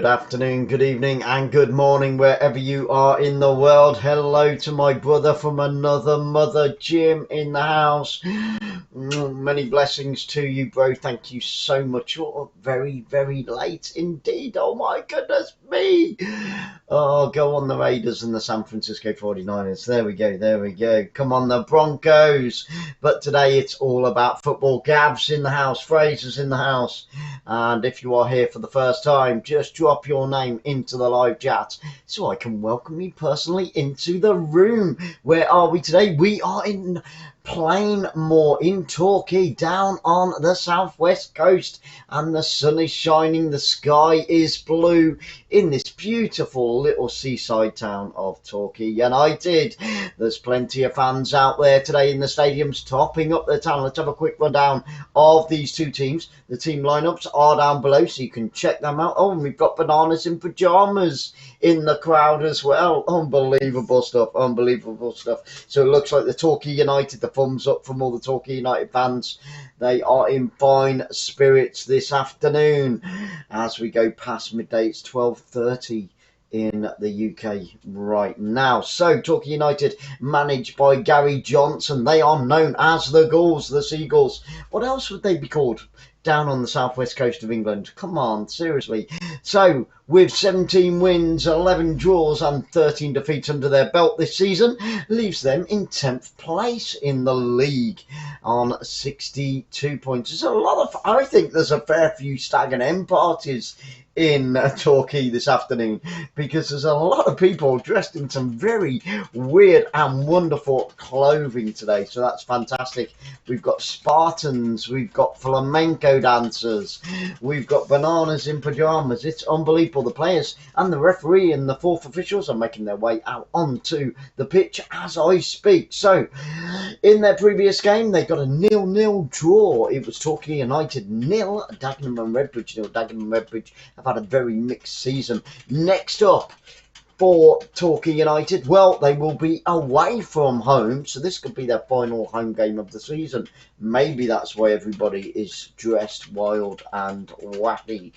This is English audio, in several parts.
afternoon, good evening and good morning wherever you are in the world. Hello to my brother from another mother, Jim, in the house. Many blessings to you, bro. Thank you so much. You're very, very late indeed. Oh my goodness me. Oh, go on the Raiders and the San Francisco 49ers. There we go, there we go. Come on, the Broncos. But today it's all about football. Gab's in the house, Fraser's in the house. And if you are here for the first time, just drop your name into the live chat so I can welcome you personally into the room. Where are we today? We are in Plainmoor in Torquay, down on the southwest coast, and the sun is shining, the sky is blue in this beautiful little seaside town of Torquay United. There's plenty of fans out there today in the stadiums topping up the town. Let's have a quick rundown of these two teams. The team lineups are down below so you can check them out. Oh, and we've got bananas in pajamas in the crowd as well. Unbelievable stuff, unbelievable stuff. So it looks like the Torquay United, the thumbs up from all the Torquay United fans. They are in fine spirits this afternoon as we go past midday. It's 12:30 in the UK right now. So Torquay United, managed by Gary Johnson. They are known as the Gulls, the Seagulls. What else would they be called down on the southwest coast of England? Come on, seriously. So with 17 wins, 11 draws and 13 defeats under their belt this season, leaves them in 10th place in the league on 62 points. There's a lot of, I think there's a fair few stag and hen parties in Torquay this afternoon, because there's a lot of people dressed in some very weird and wonderful clothing today, so that's fantastic. We've got Spartans, we've got flamenco dancers, we've got bananas in pajamas. It's unbelievable. The players and the referee and the fourth officials are making their way out onto the pitch as I speak. So in their previous game they got a 0-0 draw. It was Torquay United 0, Dagenham and Redbridge 0. Dagenham and Redbridge have had a very mixed season. Next up for Torquay United, well, they will be away from home, so this could be their final home game of the season. Maybe that's why everybody is dressed wild and wacky.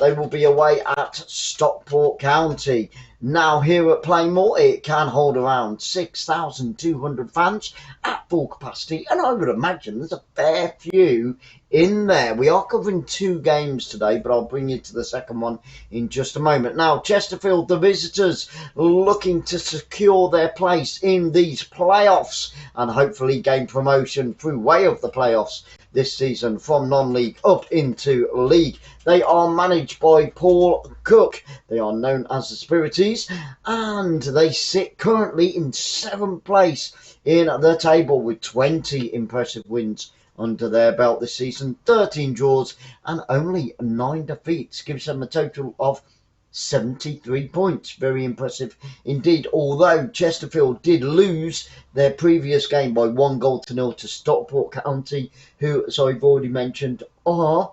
They will be away at Stockport County. Now, here at Plainmoor, it can hold around 6,200 fans at full capacity, and I would imagine there's a fair few in there. We are covering two games today, but I'll bring you to the second one in just a moment. Now, Chesterfield, the visitors, looking to secure their place in these playoffs and hopefully gain promotion through way of the playoffs this season from non-league up into league. They are managed by Paul Cook. They are known as the Spirities, and they sit currently in 7th place in the table with 20 impressive wins under their belt this season, 13 draws and only 9 defeats. Gives them a total of 73 points. Very impressive indeed, although Chesterfield did lose their previous game by 1-0 to Stockport County, who, as I've already mentioned, are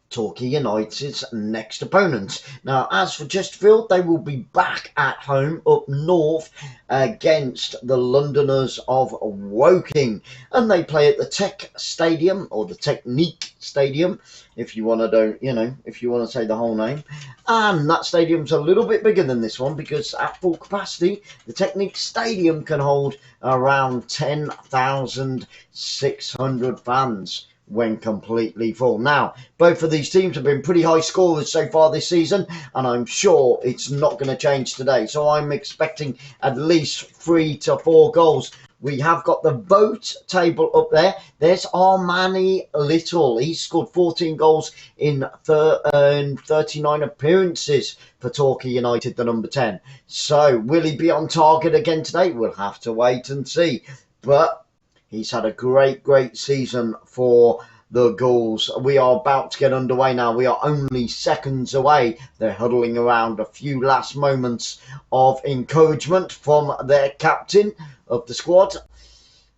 Torquay United's next opponents. Now, as for Chesterfield, they will be back at home up north against the Londoners of Woking, and they play at the Tech Stadium, or the Technique Stadium, if you want to if you want to say the whole name. And that stadium's a little bit bigger than this one, because at full capacity, the Technique Stadium can hold around 10,600 fans when completely full. Now, both of these teams have been pretty high scorers so far this season, and I'm sure it's not going to change today. So I'm expecting at least 3 to 4 goals. We have got the vote table up there. There's Armani Little. He scored 14 goals in 39 appearances for Torquay United, the number 10. So will he be on target again today? We'll have to wait and see. But he's had a great season for the Gulls. We are about to get underway now. We are only seconds away. They're huddling around a few last moments of encouragement from their captain of the squad.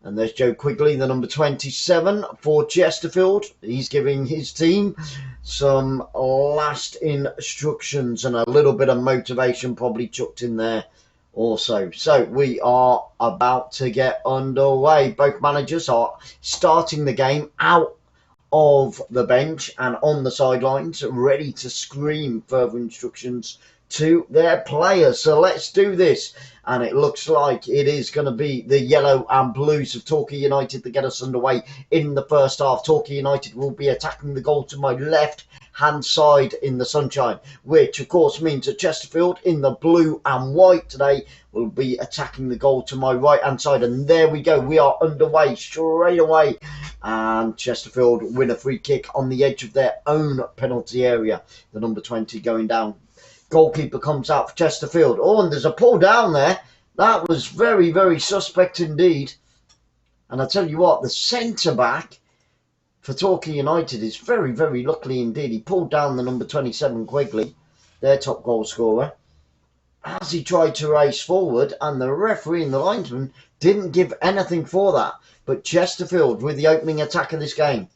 And there's Joe Quigley, the number 27 for Chesterfield. He's giving his team some last instructions and a little bit of motivation probably chucked in there also. So we are about to get underway. Both managers are starting the game out of the bench and on the sidelines, ready to scream further instructions to their players. So let's do this. And it looks like it is going to be the yellow and blues of Torquay United to get us underway in the first half. Torquay United will be attacking the goal to my left hand side in the sunshine, which of course means that Chesterfield in the blue and white today will be attacking the goal to my right hand side. And there we go, we are underway straight away, and Chesterfield win a free kick on the edge of their own penalty area. The number 20 going down. Goalkeeper comes out for Chesterfield. Oh, and there's a pull down there. That was very, very suspect indeed. And I tell you what, the centre back for Torquay United is very, very lucky indeed. He pulled down the number 27, Quigley, their top goal scorer, as he tried to race forward, and the referee and the linesman didn't give anything for that. But Chesterfield with the opening attack of this game.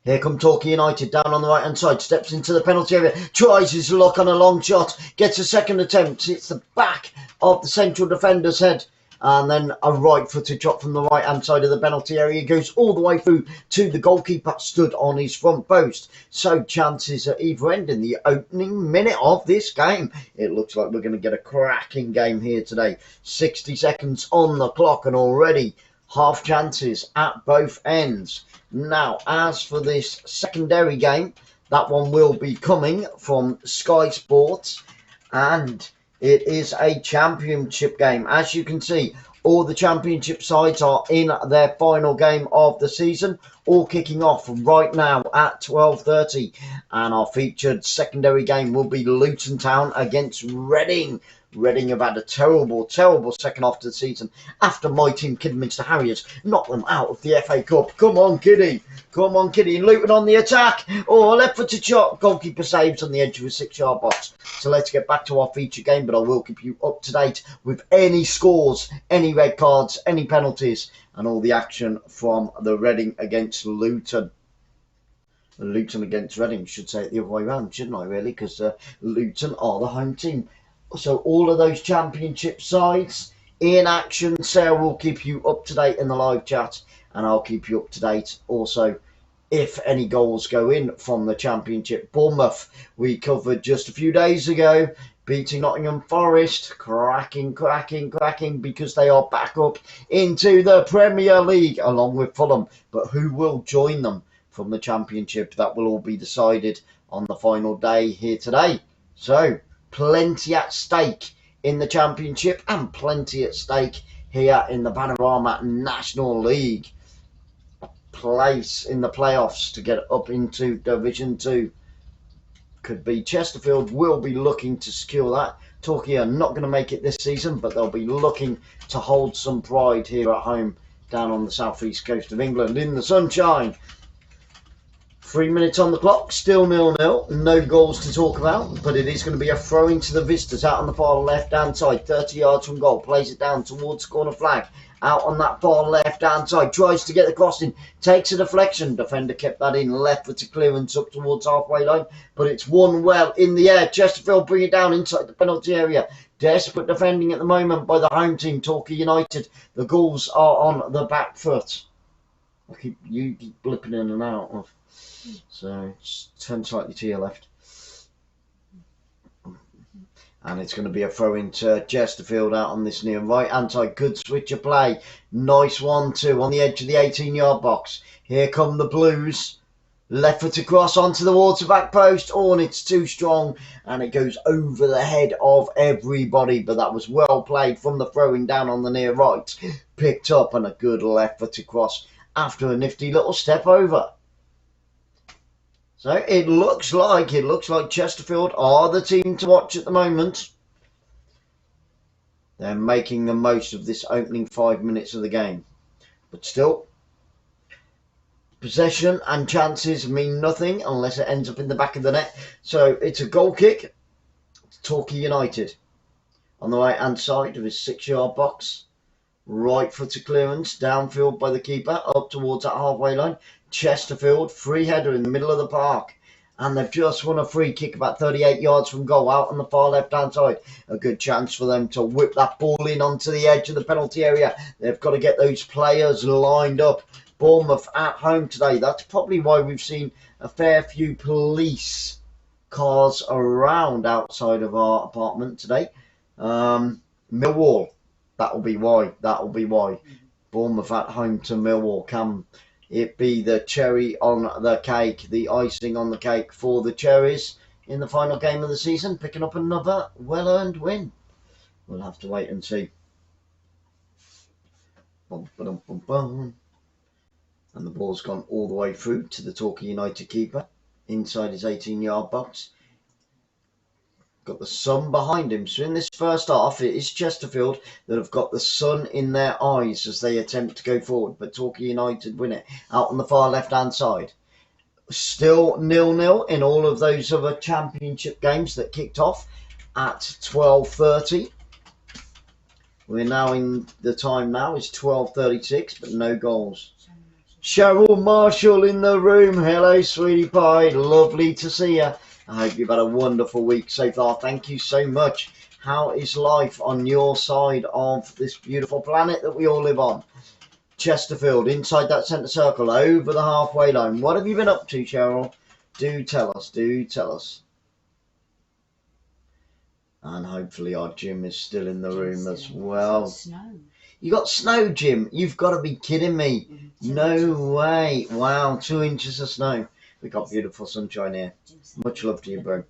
Here come Torquay United down on the right hand side, steps into the penalty area, tries his luck on a long shot, gets a second attempt, hits the back of the central defender's head, and then a right-footed shot from the right-hand side of the penalty area goes all the way through to the goalkeeper stood on his front post. So chances at either end in the opening minute of this game. It looks like we're going to get a cracking game here today. 60 seconds on the clock and already half chances at both ends. Now, as for this secondary game, that one will be coming from Sky Sports, and it is a championship game. As you can see, all the championship sides are in their final game of the season, all kicking off right now at 12:30. And our featured secondary game will be Luton Town against Reading. Reading have had a terrible, terrible second half to the season after my team, Kidderminster Harriers, knocked them out of the FA Cup. Come on, Kiddie. Come on, Kiddie. And Luton on the attack. Oh, left-footed shot. Goalkeeper saves on the edge of a 6-yard box. So let's get back to our feature game, but I will keep you up to date with any scores, any red cards, any penalties, and all the action from the Reading against Luton. Luton against Reading, should say it the other way around, shouldn't I, really? Because Luton are the home team. So all of those championship sides in action. Sarah will keep you up to date in the live chat, and I'll keep you up to date also if any goals go in from the championship. Bournemouth, we covered just a few days ago, beating Nottingham Forest. Cracking, because they are back up into the Premier League along with Fulham. But who will join them from the championship? That will all be decided on the final day here today. So plenty at stake in the championship and plenty at stake here in the Vanarama National League. A place in the playoffs to get up into Division 2 could be Chesterfield. Will be looking to secure that. Torquay are not going to make it this season, but they'll be looking to hold some pride here at home down on the southeast coast of England in the sunshine. 3 minutes on the clock, still 0-0, no goals to talk about, but it is going to be a throw-in to the visitors out on the far left-hand side, 30 yards from goal, plays it down towards corner flag, out on that far left-hand side, tries to get the crossing, takes a deflection, defender kept that in, left with a clearance up towards halfway line, but it's won well in the air. Chesterfield bring it down inside the penalty area. Desperate defending at the moment by the home team, Torquay United. The goals are on the back foot. You keep blipping in and out of. So turn slightly to your left, and it's going to be a throw into Chesterfield out on this near right hand side. Good switch of play, nice 1-2 on the edge of the 18-yard box. Here come the Blues, left foot across onto the water back post. Oh, and it's too strong, and it goes over the head of everybody, but that was well played from the throwing down on the near right, picked up, and a good left foot across after a nifty little step over. So it looks like Chesterfield are the team to watch at the moment. They're making the most of this opening 5 minutes of the game. But still, possession and chances mean nothing unless it ends up in the back of the net. So it's a goal kick to Torquay United. On the right hand side of his 6-yard box. Right footed clearance, downfield by the keeper, up towards that halfway line. Chesterfield, free header in the middle of the park. And they've just won a free kick about 38 yards from goal out on the far left-hand side. A good chance for them to whip that ball in onto the edge of the penalty area. They've got to get those players lined up Bournemouth at home today. That's probably why we've seen a fair few police cars around outside of our apartment today. Millwall, that'll be why. Bournemouth at home to Millwall. Can it be the cherry on the cake, the icing on the cake for the Cherries in the final game of the season, picking up another well-earned win? We'll have to wait and see. Bum, ba-dum, bum, bum. And the ball's gone all the way through to the Torquay United keeper inside his 18-yard box. Got the sun behind him. So in this first half, it is Chesterfield that have got the sun in their eyes as they attempt to go forward. But Torquay United win it out on the far left-hand side. Still 0-0 in all of those other championship games that kicked off at 12:30. We're now in the time now is 12:36, but no goals. Cheryl Marshall in the room. Hello, sweetie pie. Lovely to see you. I hope you've had a wonderful week so far. Thank you so much. How is life on your side of this beautiful planet that we all live on? Chesterfield inside that centre circle over the halfway line. What have you been up to, Cheryl? Do tell us. Do tell us. And hopefully our Jim is still in the room as well. Snow. You got snow, Jim? You've got to be kidding me. No way. Wow, 2 inches of snow. We got beautiful sunshine here. Much love to you, bro.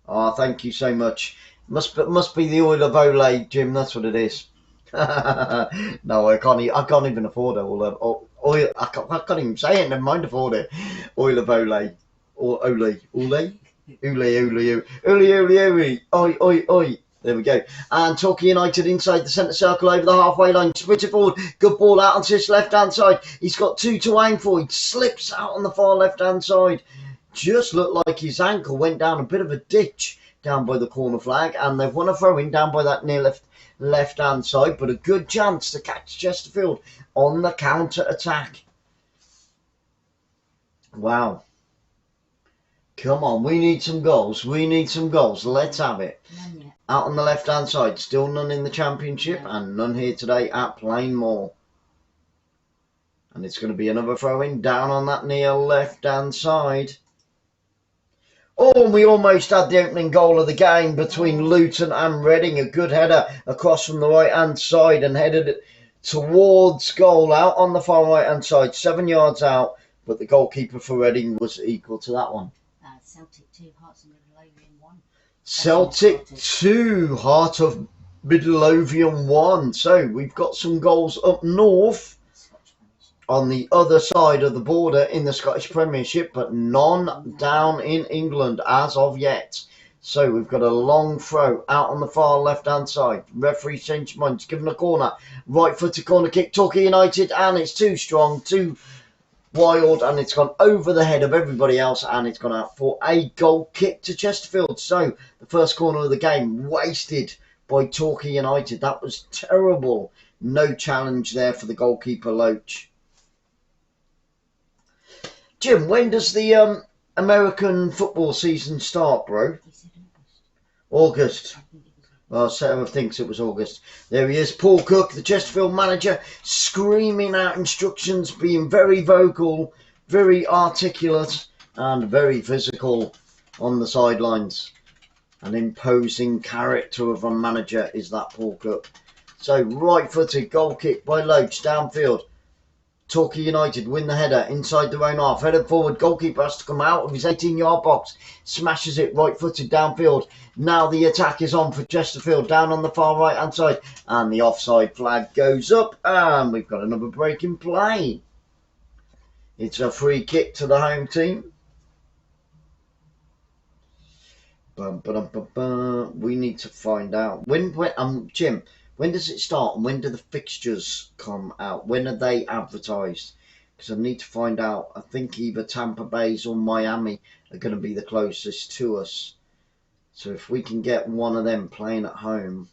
Oh, thank you so much. Must be the oil of Olay, Jim. That's what it is. No, I can't even afford it. Oil. I can't even say it. Never mind afford it. Oil of Olay. Or Olay. Oi. Oi. There we go. And Torquay United inside the centre circle over the halfway line. Sprinted forward. Good ball out onto his left-hand side. He's got 2 to aim for. He slips out on the far left-hand side. Just looked like his ankle went down a bit of a ditch down by the corner flag. And they've won a throw-in down by that near left-hand side. But a good chance to catch Chesterfield on the counter-attack. Wow. Come on, we need some goals. Let's have it. Out on the left-hand side, still none in the championship and none here today at Plainmoor. And it's going to be another throw-in down on that near left-hand side. Oh, and we almost had the opening goal of the game between Luton and Reading. A good header across from the right-hand side and headed it towards goal out on the far right-hand side. 7 yards out, but the goalkeeper for Reading was equal to that one. Celtic 2, Hearts of Midlothian 1. Celtic 2, Heart of Midlothian 1. So we've got some goals up north on the other side of the border in the Scottish Premiership, but none down in England as of yet. So we've got a long throw out on the far left-hand side. Referee changed minds, given a corner. Right-footed corner kick, Torquay United, and it's too strong, too wild, and it's gone over the head of everybody else, and it's gone out for a goal kick to Chesterfield. So the first corner of the game wasted by Torquay United. That was terrible. No challenge there for the goalkeeper, Loach. Jim, when does the American football season start, bro? August. Well, Sarah thinks it was August. There he is, Paul Cook, the Chesterfield manager, screaming out instructions, being very vocal, very articulate, and very physical on the sidelines. An imposing character of a manager is that Paul Cook. So, right-footed goal kick by Loach, downfield. Torquay United win the header inside their own half. Headed forward, goalkeeper has to come out of his 18-yard box. Smashes it right-footed downfield. Now the attack is on for Chesterfield down on the far right-hand side. And the offside flag goes up. And we've got another break in play. It's a free kick to the home team. We need to find out. Jim, when does it start and when do the fixtures come out? When are they advertised? Because I need to find out. I think either Tampa Bay's or Miami are going to be the closest to us. So if we can get one of them playing at home,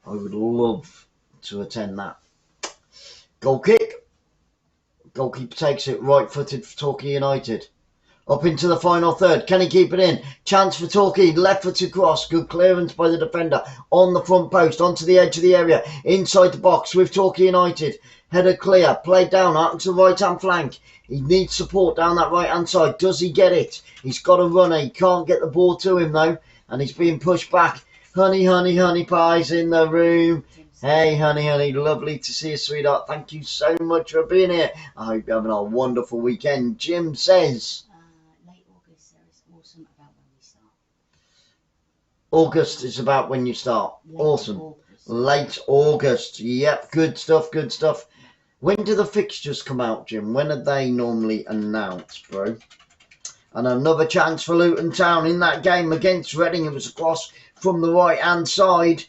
I would love to attend that. Goal kick. Goalkeeper takes it right-footed for Torquay United. Up into the final third. Can he keep it in? Chance for Torquay. Left footed cross. Good clearance by the defender. On the front post. Onto the edge of the area. Inside the box with Torquay United. Header clear. Played down out to the right hand flank. He needs support down that right hand side. Does he get it? He's got a runner. He can't get the ball to him though. And he's being pushed back. Honey, honey, honey pies in the room. Hey, honey, honey, lovely to see you, sweetheart. Thank you so much for being here. I hope you're having a wonderful weekend. Jim says... late August, there is awesome about when we start. August is about when you start. Awesome. August. Late August. Yep, good stuff, good stuff. When do the fixtures come out, Jim? When are they normally announced, bro? And another chance for Luton Town in that game against Reading. It was a cross from the right-hand side.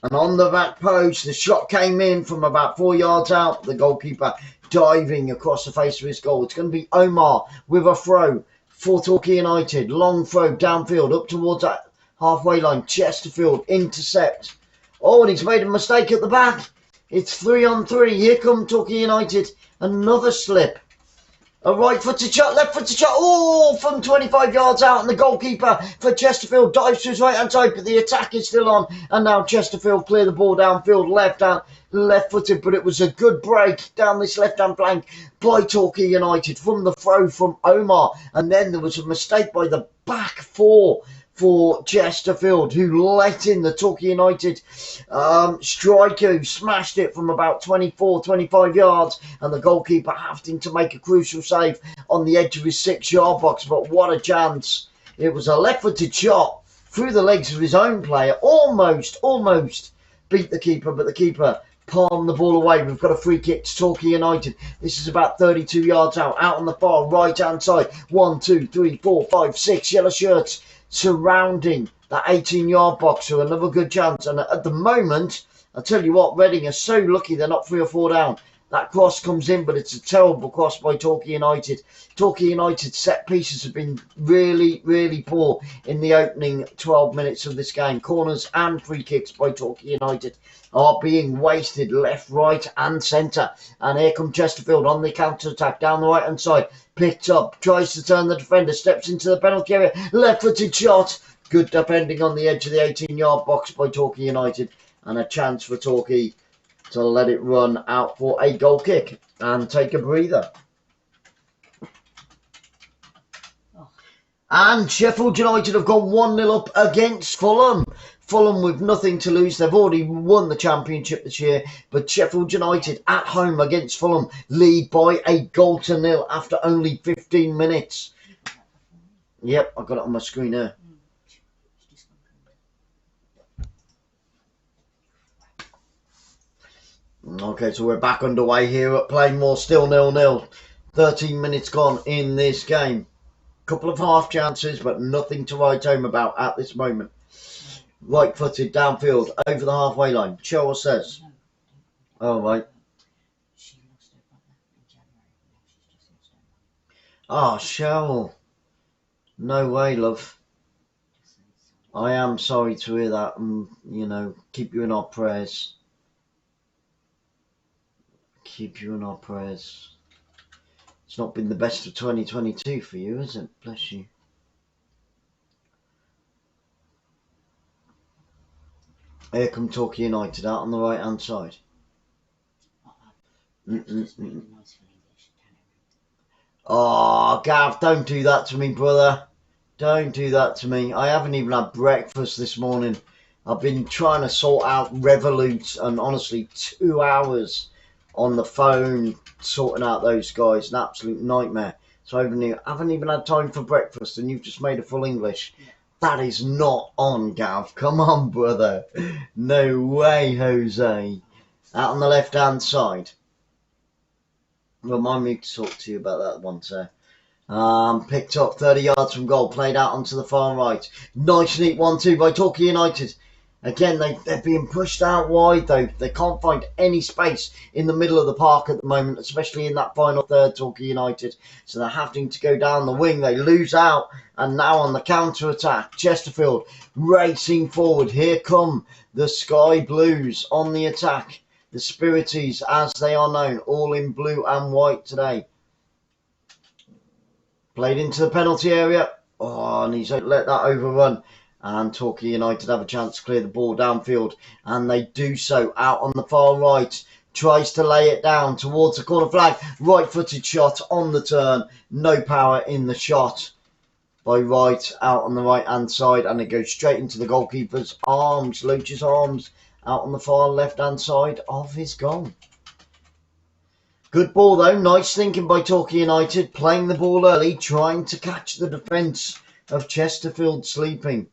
And on the back post, the shot came in from about 4 yards out. The goalkeeper diving across the face of his goal. It's going to be Omar with a throw for Torquay United. Long throw downfield up towards that halfway line. Chesterfield intercept. Oh, and he's made a mistake at the back. It's 3-on-3. Here come Torquay United. Another slip. A right-footed shot, left-footed shot. Oh, from 25 yards out. And the goalkeeper for Chesterfield dives to his right-hand side. But the attack is still on. And now Chesterfield clear the ball downfield. Left-footed. But it was a good break down this left-hand flank by Torquay United from the throw from Omar. And then there was a mistake by the back four for Chesterfield, who let in the Torquay United striker, who smashed it from about 24, 25 yards, and the goalkeeper having to make a crucial save on the edge of his 6-yard box. But what a chance. It was a left-footed shot through the legs of his own player. Almost beat the keeper, but the keeper palmed the ball away. We've got a free kick to Torquay United. This is about 32 yards out on the far right-hand side. 1, 2, 3, 4, 5, 6 yellow shirts surrounding that 18-yard box. So another good chance. And at the moment, I'll tell you what, Reading are so lucky they're not 3 or 4 down. That cross comes in, but it's a terrible cross by Torquay United. Torquay United's set pieces have been really poor in the opening 12 minutes of this game. Corners and free kicks by Torquay United are being wasted left, right and centre. And here comes Chesterfield on the counter-attack down the right-hand side. Picked up, tries to turn the defender, steps into the penalty area. Left-footed shot. Good defending on the edge of the 18-yard box by Torquay United. And a chance for Torquay to let it run out for a goal kick and take a breather. And Sheffield United have gone 1-0 up against Fulham. Fulham with nothing to lose. They've already won the championship this year. But Sheffield United at home against Fulham lead by a 1-0 after only 15 minutes. Yep, I've got it on my screen here. Okay, so we're back underway here at Plainmoor, still 0-0. 13 minutes gone in this game. Couple of half chances, but nothing to write home about at this moment. Right-footed downfield over the halfway line. Cheryl says. Oh, right. She lost her brother in January. Now she's just lost her Oh, mum. Cheryl. No way, love. I am sorry to hear that, and, you know, keep you in our prayers. Keep you in our prayers. It's not been the best of 2022 for you, is it? Bless you. Here come Torquay United out on the right hand side. Oh, Gav, don't do that to me, brother. Don't do that to me. I haven't even had breakfast this morning. I've been trying to sort out Revolut, and honestly 2 hours on the phone sorting out those guys. An absolute nightmare. So I haven't even had time for breakfast, and you've just made a full English. That is not on, Gav. Come on, brother. No way, Jose. Out on the left-hand side. Remind me to talk to you about that one, sir. Picked up 30 yards from goal. Played out onto the far right. Nice, neat 1-2 by Torquay United. Again, they're being pushed out wide, though. They can't find any space in the middle of the park at the moment, especially in that final third, Torquay United. So they're having to go down the wing. They lose out. And now on the counter-attack, Chesterfield racing forward. Here come the Sky Blues on the attack. The Spirities, as they are known, all in blue and white today. Played into the penalty area. Oh, and he's let that overrun. And Torquay United have a chance to clear the ball downfield. And they do so out on the far right. Tries to lay it down towards the corner flag. Right-footed shot on the turn. No power in the shot by Wright out on the right-hand side. And it goes straight into the goalkeeper's arms. Loach's arms out on the far left-hand side of his goal. Good ball though. Nice thinking by Torquay United. Playing the ball early. Trying to catch the defence of Chesterfield sleeping.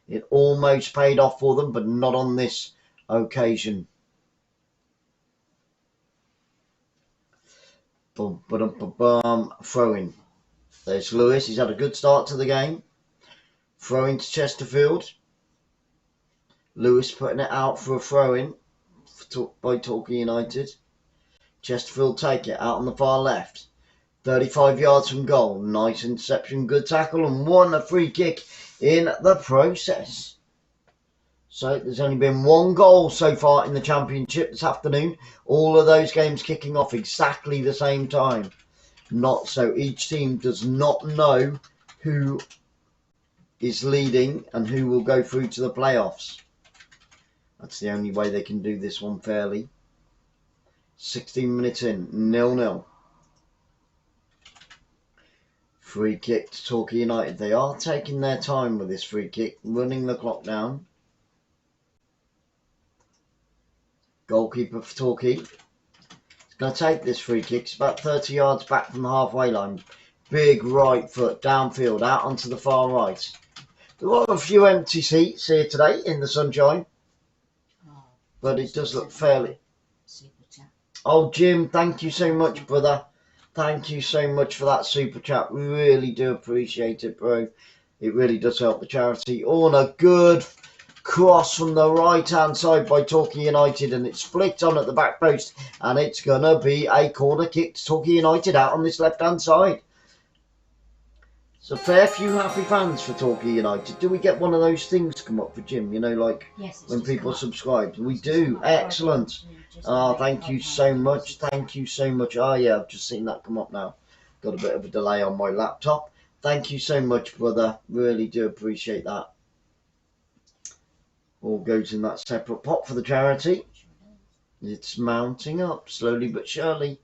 It almost paid off for them, but not on this occasion. Throw-in. There's Lewis. He's had a good start to the game. Throw-in to Chesterfield. Lewis putting it out for a throw-in by Torquay United. Chesterfield take it out on the far left. 35 yards from goal. Nice interception, good tackle, and won a free kick in the process. So there's only been one goal so far in the Championship this afternoon. All of those games kicking off exactly the same time. Not so each team does not know who is leading and who will go through to the playoffs. That's the only way they can do this one fairly. 16 minutes in, 0-0. Free kick to Torquay United. They are taking their time with this free kick, running the clock down. Goalkeeper for Torquay. He's going to take this free kick. It's about 30 yards back from the halfway line. Big right foot downfield, out onto the far right. There are a few empty seats here today in the sunshine. But it does look fairly... Oh, Jim, thank you so much, brother. Thank you so much for that super chat. We really do appreciate it, bro. It really does help the charity. Oh, and a good cross from the right-hand side by Torquay United. And it's flicked on at the back post. And it's going to be a corner kick to Torquay United out on this left-hand side. So, fair few happy fans for Torquay United. Do we get one of those things come up for Jim? You know, like when people subscribe. We do. Excellent. Oh, thank you so much. Thank you so much. Oh, yeah, I've just seen that come up now. Got a bit of a delay on my laptop. Thank you so much, brother. Really do appreciate that. All goes in that separate pot for the charity. It's mounting up slowly but surely.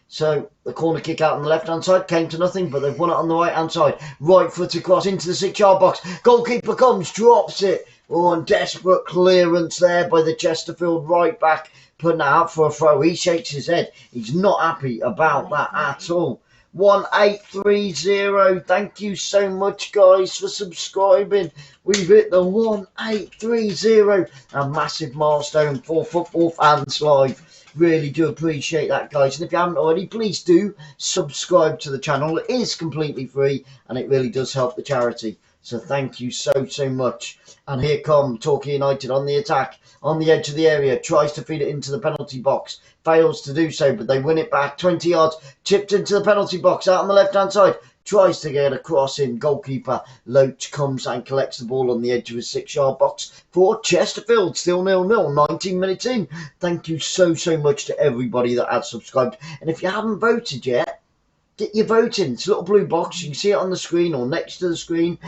So the corner kick out on the left-hand side came to nothing, but they've won it on the right-hand side. Right foot across into the 6-yard box. Goalkeeper comes, drops it. Oh, and desperate clearance there by the Chesterfield right back. Putting it out for a throw. He shakes his head. He's not happy about that at all. 1830. Thank you so much, guys, for subscribing. We've hit the 1830. A massive milestone for football fans live. Really do appreciate that, guys. And if you haven't already, please do subscribe to the channel. It is completely free and it really does help the charity. So thank you so much. And here come Torquay United on the attack, on the edge of the area, tries to feed it into the penalty box, fails to do so, but they win it back 20 yards, chipped into the penalty box out on the left-hand side, tries to get a cross in. Goalkeeper Loach comes and collects the ball on the edge of his 6-yard box for Chesterfield. Still 0-0, 19 minutes in. Thank you so much to everybody that has subscribed. And if you haven't voted yet, get your vote in. It's a little blue box. You can see it on the screen or next to the screen.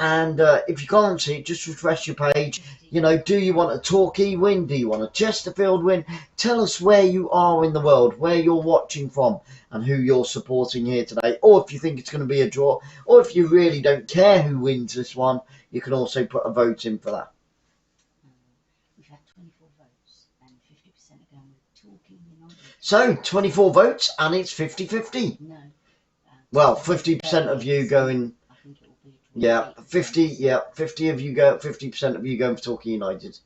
And if you can't see it, just refresh your page. You know, do you want a Torquay win? Do you want a Chesterfield win? Tell us where you are in the world, where you're watching from, and who you're supporting here today. Or if you think it's going to be a draw, or if you really don't care who wins this one, you can also put a vote in for that. We've had 24 votes, and 50% are going with Torquay United. So, 24 votes, and it's 50-50. No. Well, 50% of you going... I think it will be. Yeah, 50 of you go, 50% of you going for Torquay United.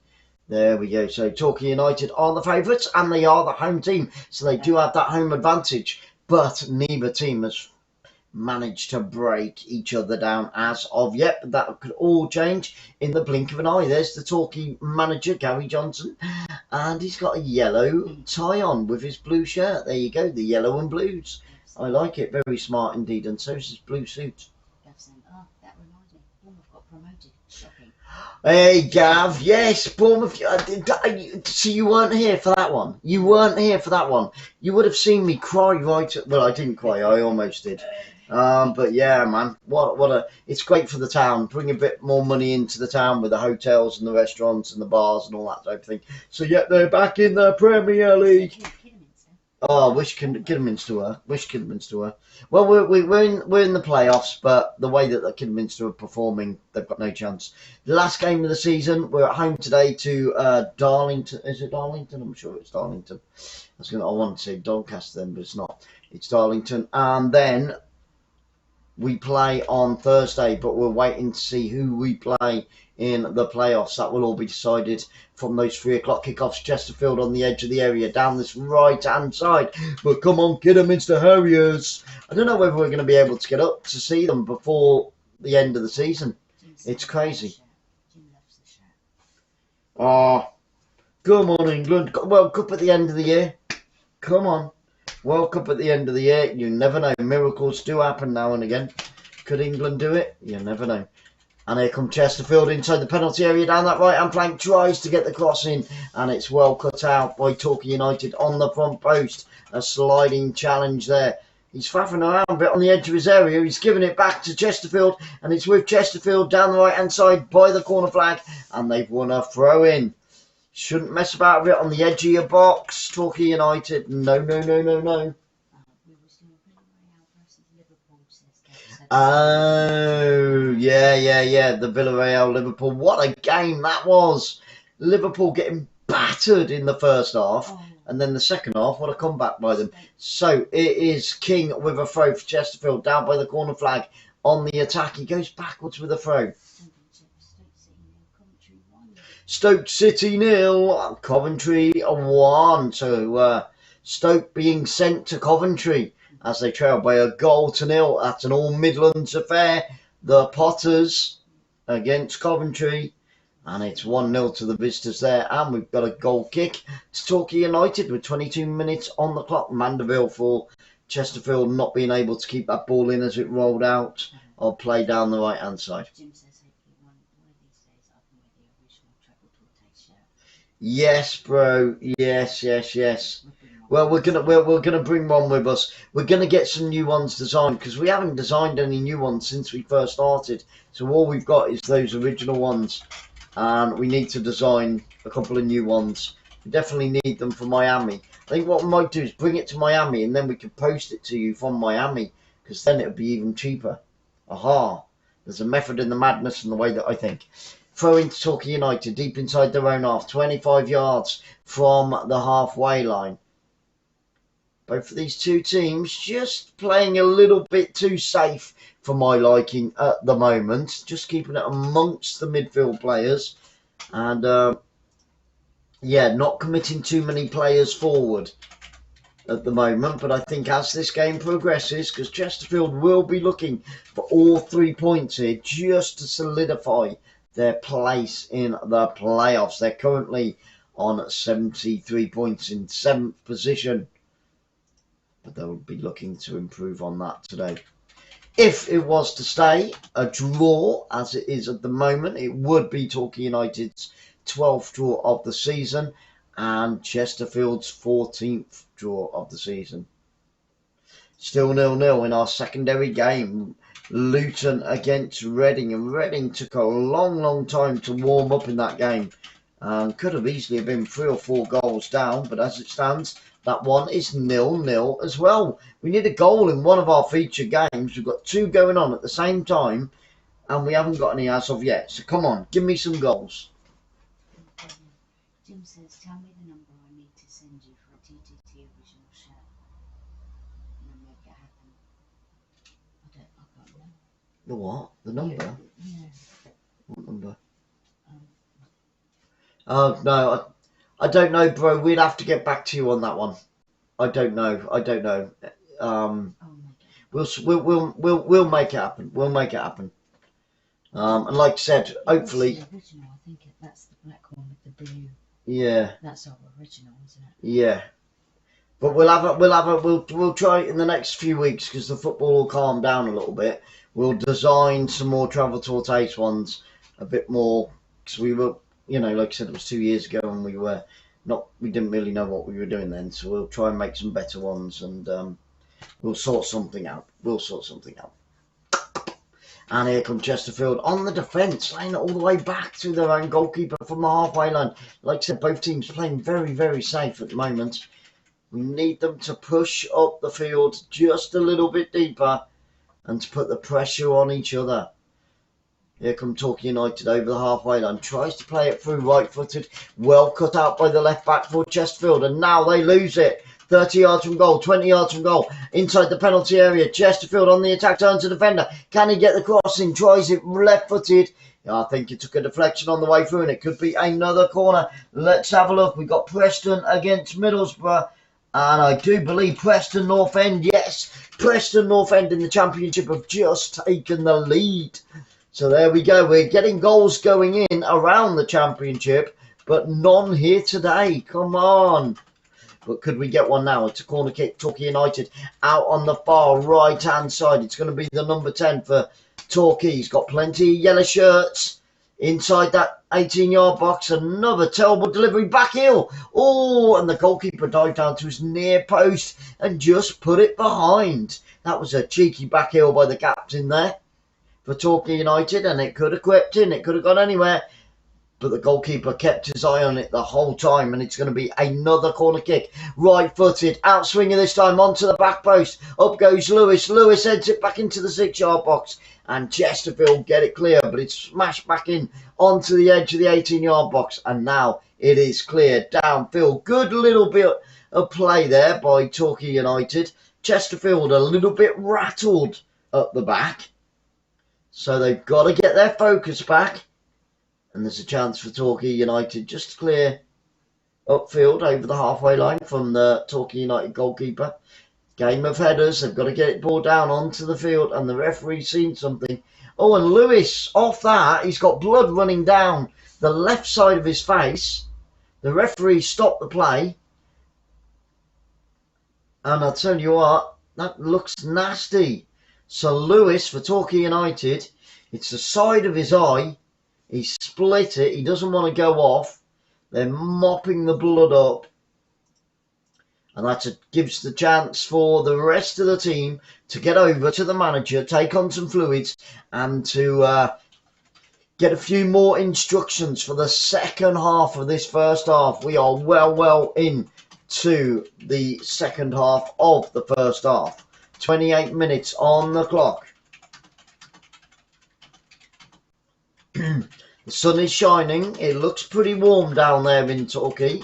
There we go. So Torquay United are the favourites and they are the home team. So they do have that home advantage. But neither team has managed to break each other down as of yet. But that could all change in the blink of an eye. There's the Torquay manager, Gary Johnson. And he's got a yellow tie on with his blue shirt. There you go, the yellow and blues. I like it. Very smart indeed. And so is his blue suit. Oh, that reminds me. Bournemouth got promoted. Shocking. Hey, Gav. Yes, Bournemouth. So you weren't here for that one. You weren't here for that one. You would have seen me cry right... Well, I didn't cry. I almost did. But yeah, man, it's great for the town. Bring a bit more money into the town with the hotels and the restaurants and the bars and all that type of thing. So yeah, they're back in the Premier League. Oh, I wish Kidderminster were. Wish Kidderminster were. Well, we're in the playoffs, but the way that the Kidderminster are performing, they've got no chance. The last game of the season, we're at home today to Darlington. Is it Darlington? I'm sure it's Darlington. I want to say Doncaster then, but it's not. It's Darlington, and then we play on Thursday, but we're waiting to see who we play in the playoffs. That will all be decided from those 3 o'clock kickoffs. Chesterfield on the edge of the area, down this right-hand side. But come on, Kidderminster Harriers. I don't know whether we're going to be able to get up to see them before the end of the season. It's crazy. Oh, come on, England. World Cup at the end of the year. Come on. World Cup at the end of the year. You never know. Miracles do happen now and again. Could England do it? You never know. And here come Chesterfield inside the penalty area down that right-hand flank. Tries to get the cross in. And it's well cut out by Torquay United on the front post. A sliding challenge there. He's faffing around a bit on the edge of his area. He's giving it back to Chesterfield. And it's with Chesterfield down the right-hand side by the corner flag. And they've won a throw-in. Shouldn't mess about with it on the edge of your box. Torquay United. No. Oh, yeah. The Villarreal Liverpool. What a game that was. Liverpool getting battered in the first half. And then the second half, what a comeback by them. So it is King with a throw for Chesterfield down by the corner flag on the attack. He goes backwards with a throw. Stoke City 0, Coventry 1. So Stoke being sent to Coventry as they trail by a 1-0. That's an all Midlands affair. The Potters against Coventry. And it's 1-0 to the visitors there. And we've got a goal kick to Torquay United with 22 minutes on the clock. Mandeville for Chesterfield not being able to keep that ball in as it rolled out or play down the right hand side. Yes, bro. Yes. Well, we're gonna bring one with us. We're gonna get some new ones designed because we haven't designed any new ones since we first started. So all we've got is those original ones, and we need to design a couple of new ones. We definitely need them for Miami. I think what we might do is bring it to Miami, and then we can post it to you from Miami because then it would be even cheaper. Aha! There's a method in the madness and the way that I think. Throw into Torquay United deep inside their own half, 25 yards from the halfway line. Both of these two teams just playing a little bit too safe for my liking at the moment. Just keeping it amongst the midfield players. And, not committing too many players forward at the moment. But I think as this game progresses, because Chesterfield will be looking for all 3 points here just to solidify their place in the playoffs. They're currently on 73 points in 7th position. But they'll be looking to improve on that today. If it was to stay a draw, as it is at the moment, it would be Torquay United's 12th draw of the season and Chesterfield's 14th draw of the season. Still 0-0 in our secondary game. Luton against Reading, and Reading took a long time to warm up in that game. Could have easily been 3 or 4 goals down, but as it stands, that one is 0-0 as well. We need a goal in one of our feature games. We've got 2 going on at the same time, and we haven't got any as of yet. So come on, give me some goals. Jim says, tell me the number I need to send you for a TTT original shirt. And I'll make it happen. I can't know. The what? The number? Yeah. What number? Oh, no, I don't know, bro. We'd have to get back to you on that one. I don't know. We'll make it happen. We'll make it happen. And like I said, hopefully. That's the original. I think that's the black one with the blue. Yeah. That's our original, isn't it? Yeah. But we'll try it in the next few weeks because the football will calm down a little bit. We'll design some more Travel Tour Taste ones a bit more because we were, like I said, it was 2 years ago and we didn't really know what we were doing then. So we'll try and make some better ones and We'll sort something out. We'll sort something out. And here comes Chesterfield on the defence, laying it all the way back to their own goalkeeper from the halfway line. Like I said, both teams playing very, very safe at the moment. We need them to push up the field just a little bit deeper and to put the pressure on each other. Here come Torquay United over the halfway line. Tries to play it through right-footed. Well cut out by the left-back for Chesterfield. And now they lose it. 30 yards from goal, 20 yards from goal. Inside the penalty area. Chesterfield on the attack, turns to defender. Can he get the crossing? Tries it left-footed. I think it took a deflection on the way through and it could be another corner. Let's have a look. We've got Preston against Middlesbrough. And I do believe Preston North End, yes, Preston North End in the Championship have just taken the lead. So there we go. We're getting goals going in around the Championship, but none here today. Come on. But could we get one now? It's a corner kick. Torquay United out on the far right-hand side. It's going to be the number 10 for Torquay. He's got plenty of yellow shirts. Inside that 18-yard box, another terrible delivery back heel. Oh, and the goalkeeper dived down to his near post and just put it behind. That was a cheeky back heel by the captain there for Torquay United, and it could have crept in. It could have gone anywhere. But the goalkeeper kept his eye on it the whole time, and it's going to be another corner kick. Right-footed, outswinger this time, onto the back post. Up goes Lewis. Lewis heads it back into the 6-yard box, and Chesterfield get it clear, but it's smashed back in onto the edge of the 18-yard box, and now it is clear downfield. Good little bit of play there by Torquay United. Chesterfield a little bit rattled at the back, so they've got to get their focus back. And there's a chance for Torquay United just to clear upfield over the halfway line from the Torquay United goalkeeper. Game of headers. They've got to get it ball down onto the field, and the referee's seen something. Oh, and Lewis, off that, he's got blood running down the left side of his face. The referee stopped the play. And I'll tell you what, that looks nasty. So Lewis, for Torquay United, it's the side of his eye. He split it. He doesn't want to go off. They're mopping the blood up. And that gives the chance for the rest of the team to get over to the manager, take on some fluids, and to get a few more instructions for the second half of this first half. We are well into the second half of the first half. 28 minutes on the clock. The sun is shining. It looks pretty warm down there in Torquay.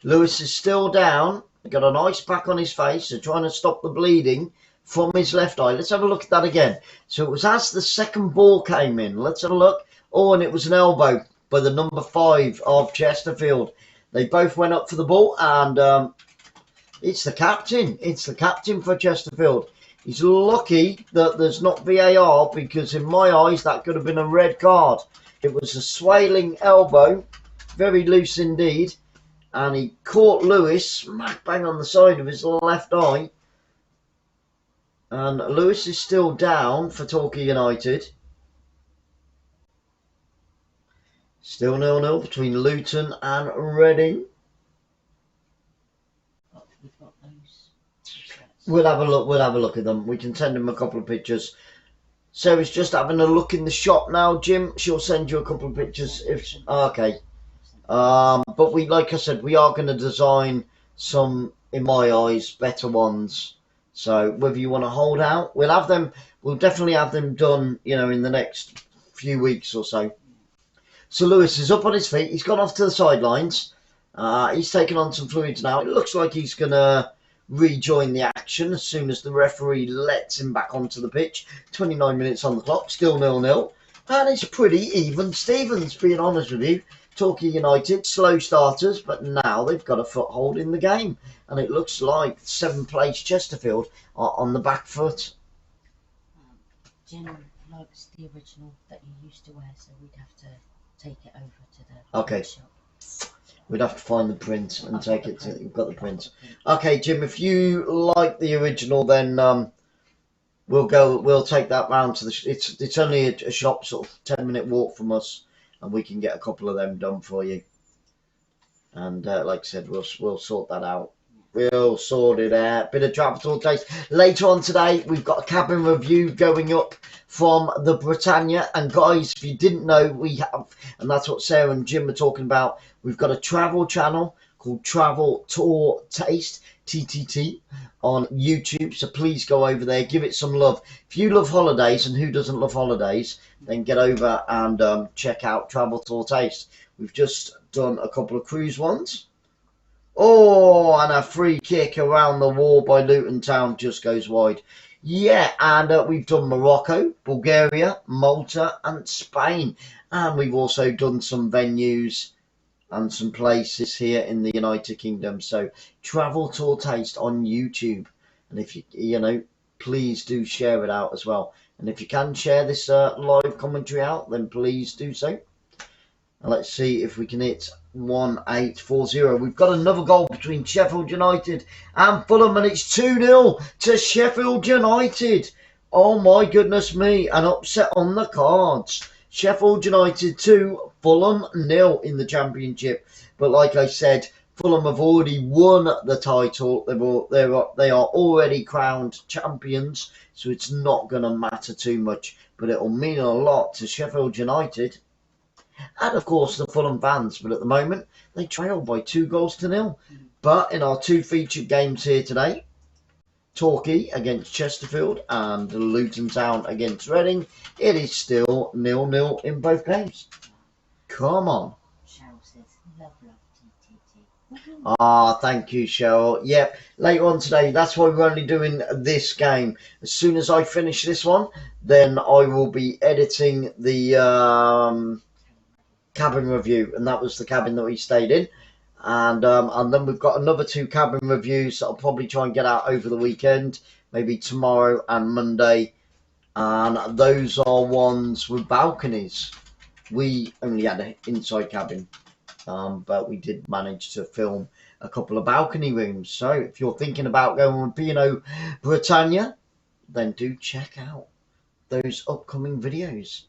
Lewis is still down. He's got an ice pack on his face. They're trying to stop the bleeding from his left eye. Let's have a look at that again. So it was as the second ball came in. Let's have a look. Oh, and it was an elbow by the number 5 of Chesterfield. They both went up for the ball, and it's the captain. It's the captain for Chesterfield. He's lucky that there's not VAR, because in my eyes that could have been a red card. It was a swailing elbow, very loose indeed, and he caught Lewis smack bang on the side of his left eye. And Lewis is still down for Torquay United. Still 0-0 between Luton and Reading. We'll have a look. We'll have a look at them. We can send him a couple of pictures. Sarah's just having a look in the shop now, Jim. She'll send you a couple of pictures. Okay. But we, like I said, we are going to design some, in my eyes, better ones. So whether you want to hold out, we'll have them. We'll definitely have them done, you know, in the next few weeks or so. So Lewis is up on his feet. He's gone off to the sidelines. He's taken on some fluids now. It looks like he's going to rejoin the action as soon as the referee lets him back onto the pitch. 29 minutes on the clock, still 0-0. And it's pretty even Stevens, being honest with you. Torquay United, slow starters, but now they've got a foothold in the game. And it looks like 7th place Chesterfield are on the back foot. Jim likes the original that you used to wear, so we'd have to take it over to the shop. We'd have to find the print and take it to... You've got the print. Okay, Jim, if you like the original, then we'll take that round to the... It's only a shop, sort of 10-minute walk from us, and we can get a couple of them done for you. And like I said, we'll sort that out. We'll sort it out. Bit of travel taste. Later on today, we've got a cabin review going up from the Britannia. And guys, if you didn't know, we have, and that's what Sarah and Jim are talking about, we've got a travel channel called Travel Tour Taste, TTT, on YouTube. So please go over there, give it some love. If you love holidays, and who doesn't love holidays, then get over and check out Travel Tour Taste. We've just done a couple of cruise ones. Oh, and a free kick around the wall by Luton Town just goes wide. Yeah, and we've done Morocco, Bulgaria, Malta and Spain. And we've also done some venues and some places here in the United Kingdom. So Travel Tour Taste on YouTube. And if you know, please do share it out as well. And if you can share this live commentary out, then please do so. And let's see if we can hit 1840. We've got another goal between Sheffield United and Fulham, and it's 2-0 to Sheffield United. Oh my goodness me, an upset on the cards. Sheffield United 2, Fulham 0 in the Championship. But like I said, Fulham have already won the title. They are already crowned champions, so it's not going to matter too much. But it'll mean a lot to Sheffield United. And of course the Fulham fans, but at the moment they trail by 2-0. But in our two featured games here today, Torquay against Chesterfield and Luton Town against Reading, it is still 0-0 in both games. Come on. Cheryl says, love, TTT. Ah, thank you, Cheryl. Yep, later on today, that's why we're only doing this game. As soon as I finish this one, then I will be editing the cabin review, and that was the cabin that we stayed in, and then we've got another two cabin reviews that I'll probably try and get out over the weekend, maybe tomorrow and Monday, and those are ones with balconies. We only had an inside cabin, but we did manage to film a couple of balcony rooms. So if you're thinking about going with P&O Britannia, then do check out those upcoming videos.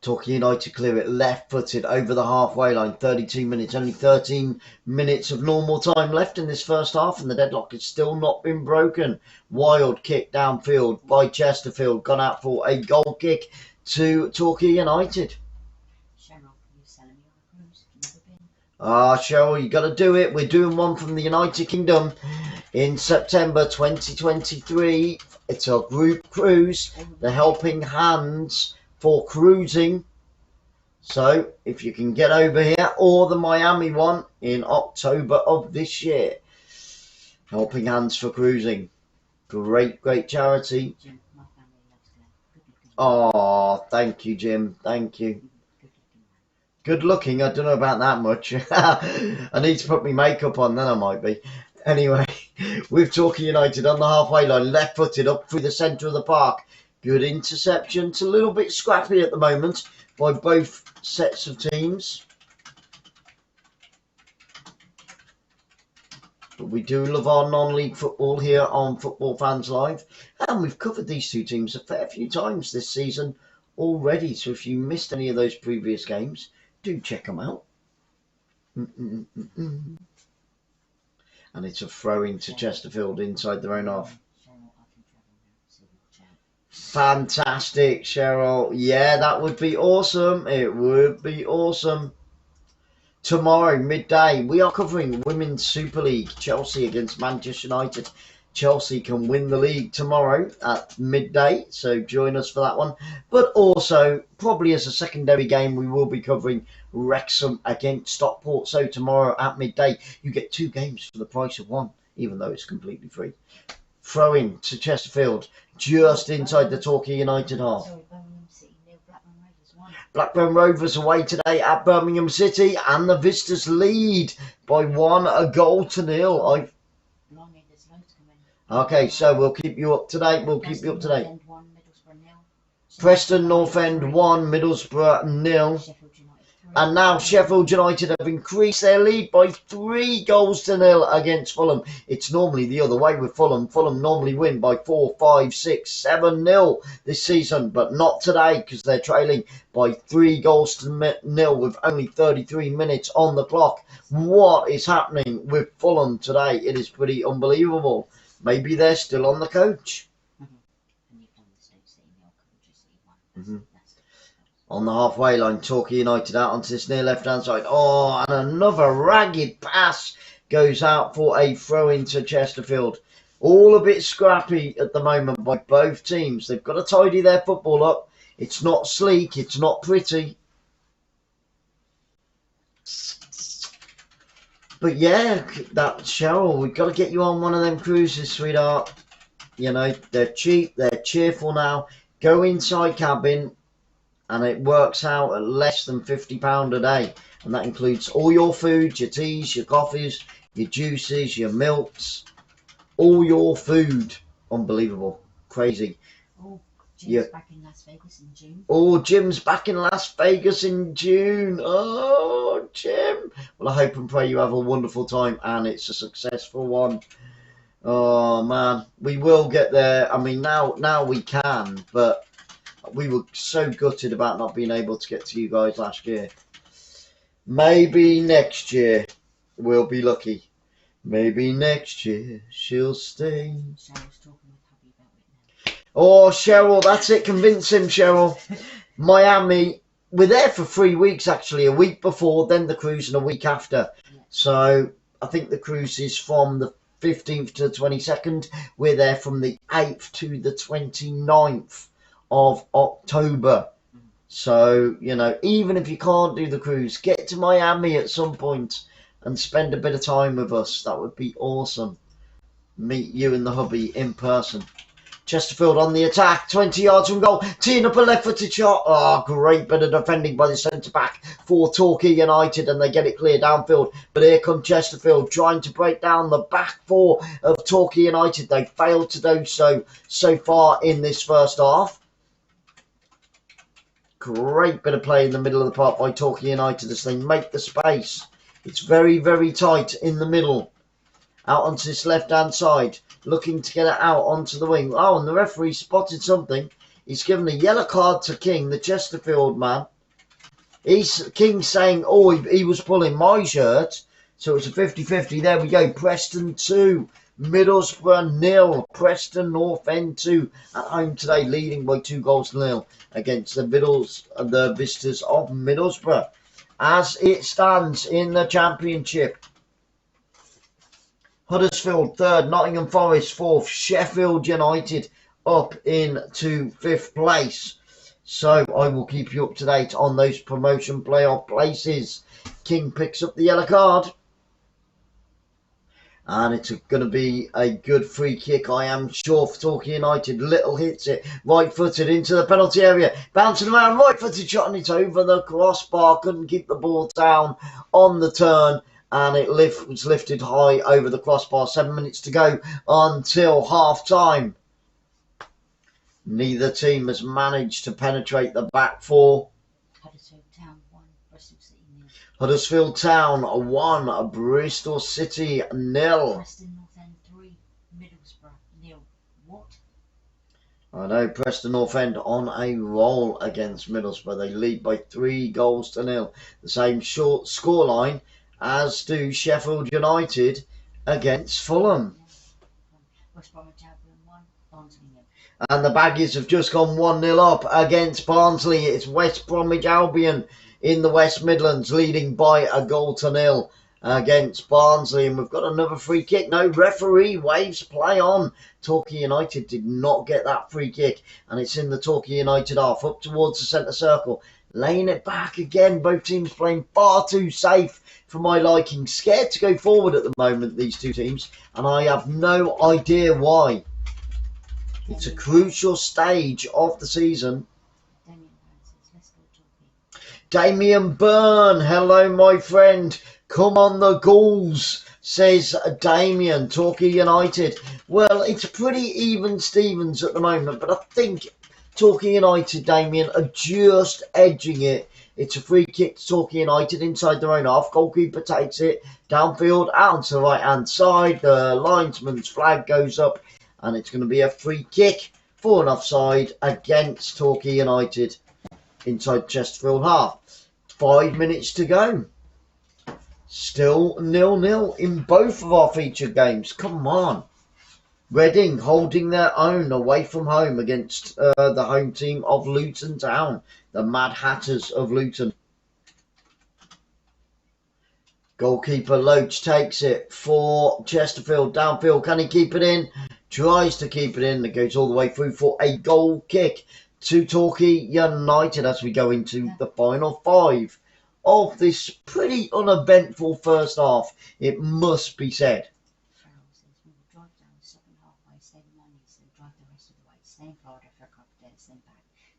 Torquay United clear it left-footed over the halfway line. 32 minutes, only 13 minutes of normal time left in this first half, and the deadlock has still not been broken. Wild kick downfield by Chesterfield, gone out for a goal kick to Torquay United. Cheryl, can you sell me on a cruise if you've never been? Ah, Cheryl, you got to do it. We're doing one from the United Kingdom in September 2023. It's a group cruise. The Helping Hands for cruising. So if you can get over here, or the Miami one in October of this year. Helping Hands for cruising. Great Charity. Jim, my family loves Glenn. Oh, thank you, Jim. Thank you. Good looking. I don't know about that much. I need to put my makeup on, then I might be. Anyway, with Torquay United on the halfway line, left-footed up through the centre of the park. Good interception. It's a little bit scrappy at the moment by both sets of teams. But we do love our non-league football here on Football Fans Live. And we've covered these two teams a fair few times this season already. So if you missed any of those previous games, do check them out. And it's a throw-in to Chesterfield inside their own half. Fantastic, Cheryl. Yeah, that would be awesome. It would be awesome. Tomorrow, midday, we are covering Women's Super League. Chelsea against Manchester United. Chelsea can win the league tomorrow at midday, so join us for that one. But also, probably as a secondary game, we will be covering Wrexham against Stockport. So tomorrow at midday, you get two games for the price of one, even though it's completely free. Throw in to Chesterfield, just inside the Torquay United half. Blackburn Rovers away today at Birmingham City, and the Vistas lead by 1-0. Okay, so we'll keep you up to date. Preston North End 1, Middlesbrough 0. And now Sheffield United have increased their lead by 3-0 against Fulham. It's normally the other way with Fulham. Fulham normally win by 4, 5, 6, 7-0 this season, but not today because they're trailing by 3-0 with only 33 minutes on the clock. What is happening with Fulham today? It is pretty unbelievable. Maybe they're still on the coach. On the halfway line, Torquay United out onto this near left-hand side. Oh, and another ragged pass goes out for a throw into Chesterfield. All a bit scrappy at the moment by both teams. They've got to tidy their football up. It's not sleek. It's not pretty. But yeah, that Cheryl, we've got to get you on one of them cruises, sweetheart. You know, they're cheap. They're cheerful now. Go inside cabin. And it works out at less than £50 a day. And that includes all your food, your teas, your coffees, your juices, your milks. All your food. Unbelievable. Crazy. Oh, Jim's back in Las Vegas in June. Oh, Jim's back in Las Vegas in June. Oh, Jim. Well, I hope and pray you have a wonderful time and it's a successful one. Oh, man. We will get there. I mean, now we can, but we were so gutted about not being able to get to you guys last year. Maybe next year we'll be lucky. Maybe next year she'll stay. Cheryl's talking with hubby about it now. Oh, Cheryl, that's it. Convince him, Cheryl. Miami. We're there for 3 weeks, actually. A week before, then the cruise, and a week after. Yeah. So I think the cruise is from the 15th to the 22nd. We're there from the 8th to the 29th. Of October. So, you know, even if you can't do the cruise, get to Miami at some point and spend a bit of time with us. That would be awesome. Meet you and the hubby in person. Chesterfield on the attack, 20 yards from goal, teeing up a left-footed shot. Oh, great bit of defending by the centre-back for Torquay United, and they get it clear downfield. But here comes Chesterfield trying to break down the back four of Torquay United. They failed to do so far in this first half. Great bit of play in the middle of the park by Torquay United as they make the space. It's very, very tight in the middle. Out onto this left-hand side. Looking to get it out onto the wing. Oh, and the referee spotted something. He's given a yellow card to King, the Chesterfield man. King saying, oh, he was pulling my shirt. So it's a 50-50. There we go. Preston 2. Middlesbrough 0. Preston North End 2 at home today, leading by 2-0 against the visitors of Middlesbrough. As it stands in the Championship, Huddersfield 3rd, Nottingham Forest 4th, Sheffield United up into 5th place. So I will keep you up to date on those promotion playoff places. King picks up the yellow card. And it's going to be a good free kick, I am sure, for Torquay United. Little hits it, right-footed into the penalty area. Bouncing around, right-footed shot, and it's over the crossbar. Couldn't keep the ball down on the turn. And it was lifted high over the crossbar. 7 minutes to go until half-time. Neither team has managed to penetrate the back four. Huddersfield Town 1, Bristol City 0. Huddersfield Town 1, Bristol City 0. Preston North End 3, Middlesbrough 0. What? I know, Preston North End on a roll against Middlesbrough. They lead by 3-0. The same short scoreline as do Sheffield United against Fulham. West Bromwich Albion 1, Barnsley 0. And the Baggies have just gone 1-0 up against Barnsley. It's West Bromwich Albion in the West Midlands leading by 1-0 against Barnsley. And we've got another free kick. No, referee waves play on. Torquay United did not get that free kick. And it's in the Torquay United half up towards the centre circle. Laying it back again. Both teams playing far too safe for my liking. Scared to go forward at the moment, these two teams. And I have no idea why. It's a crucial stage of the season. Damien Byrne, hello my friend. Come on the Ghouls, says Damien. Torquay United. Well, it's pretty even Stevens at the moment, but I think Torquay United, Damien, are just edging it It's a free kick to Torquay United inside their own half. Goalkeeper takes it downfield out to the right hand side. The linesman's flag goes up and it's going to be a free kick for an offside against Torquay United inside Chesterfield half. 5 minutes to go. Still 0-0 in both of our featured games. Come on. Reading holding their own away from home against the home team of Luton Town, the Mad Hatters of Luton. Goalkeeper Loach takes it for Chesterfield downfield. Can he keep it in? Tries to keep it in. It goes all the way through for a goal kick to Torquay United as we go into the final 5 of this pretty uneventful first half, it must be said.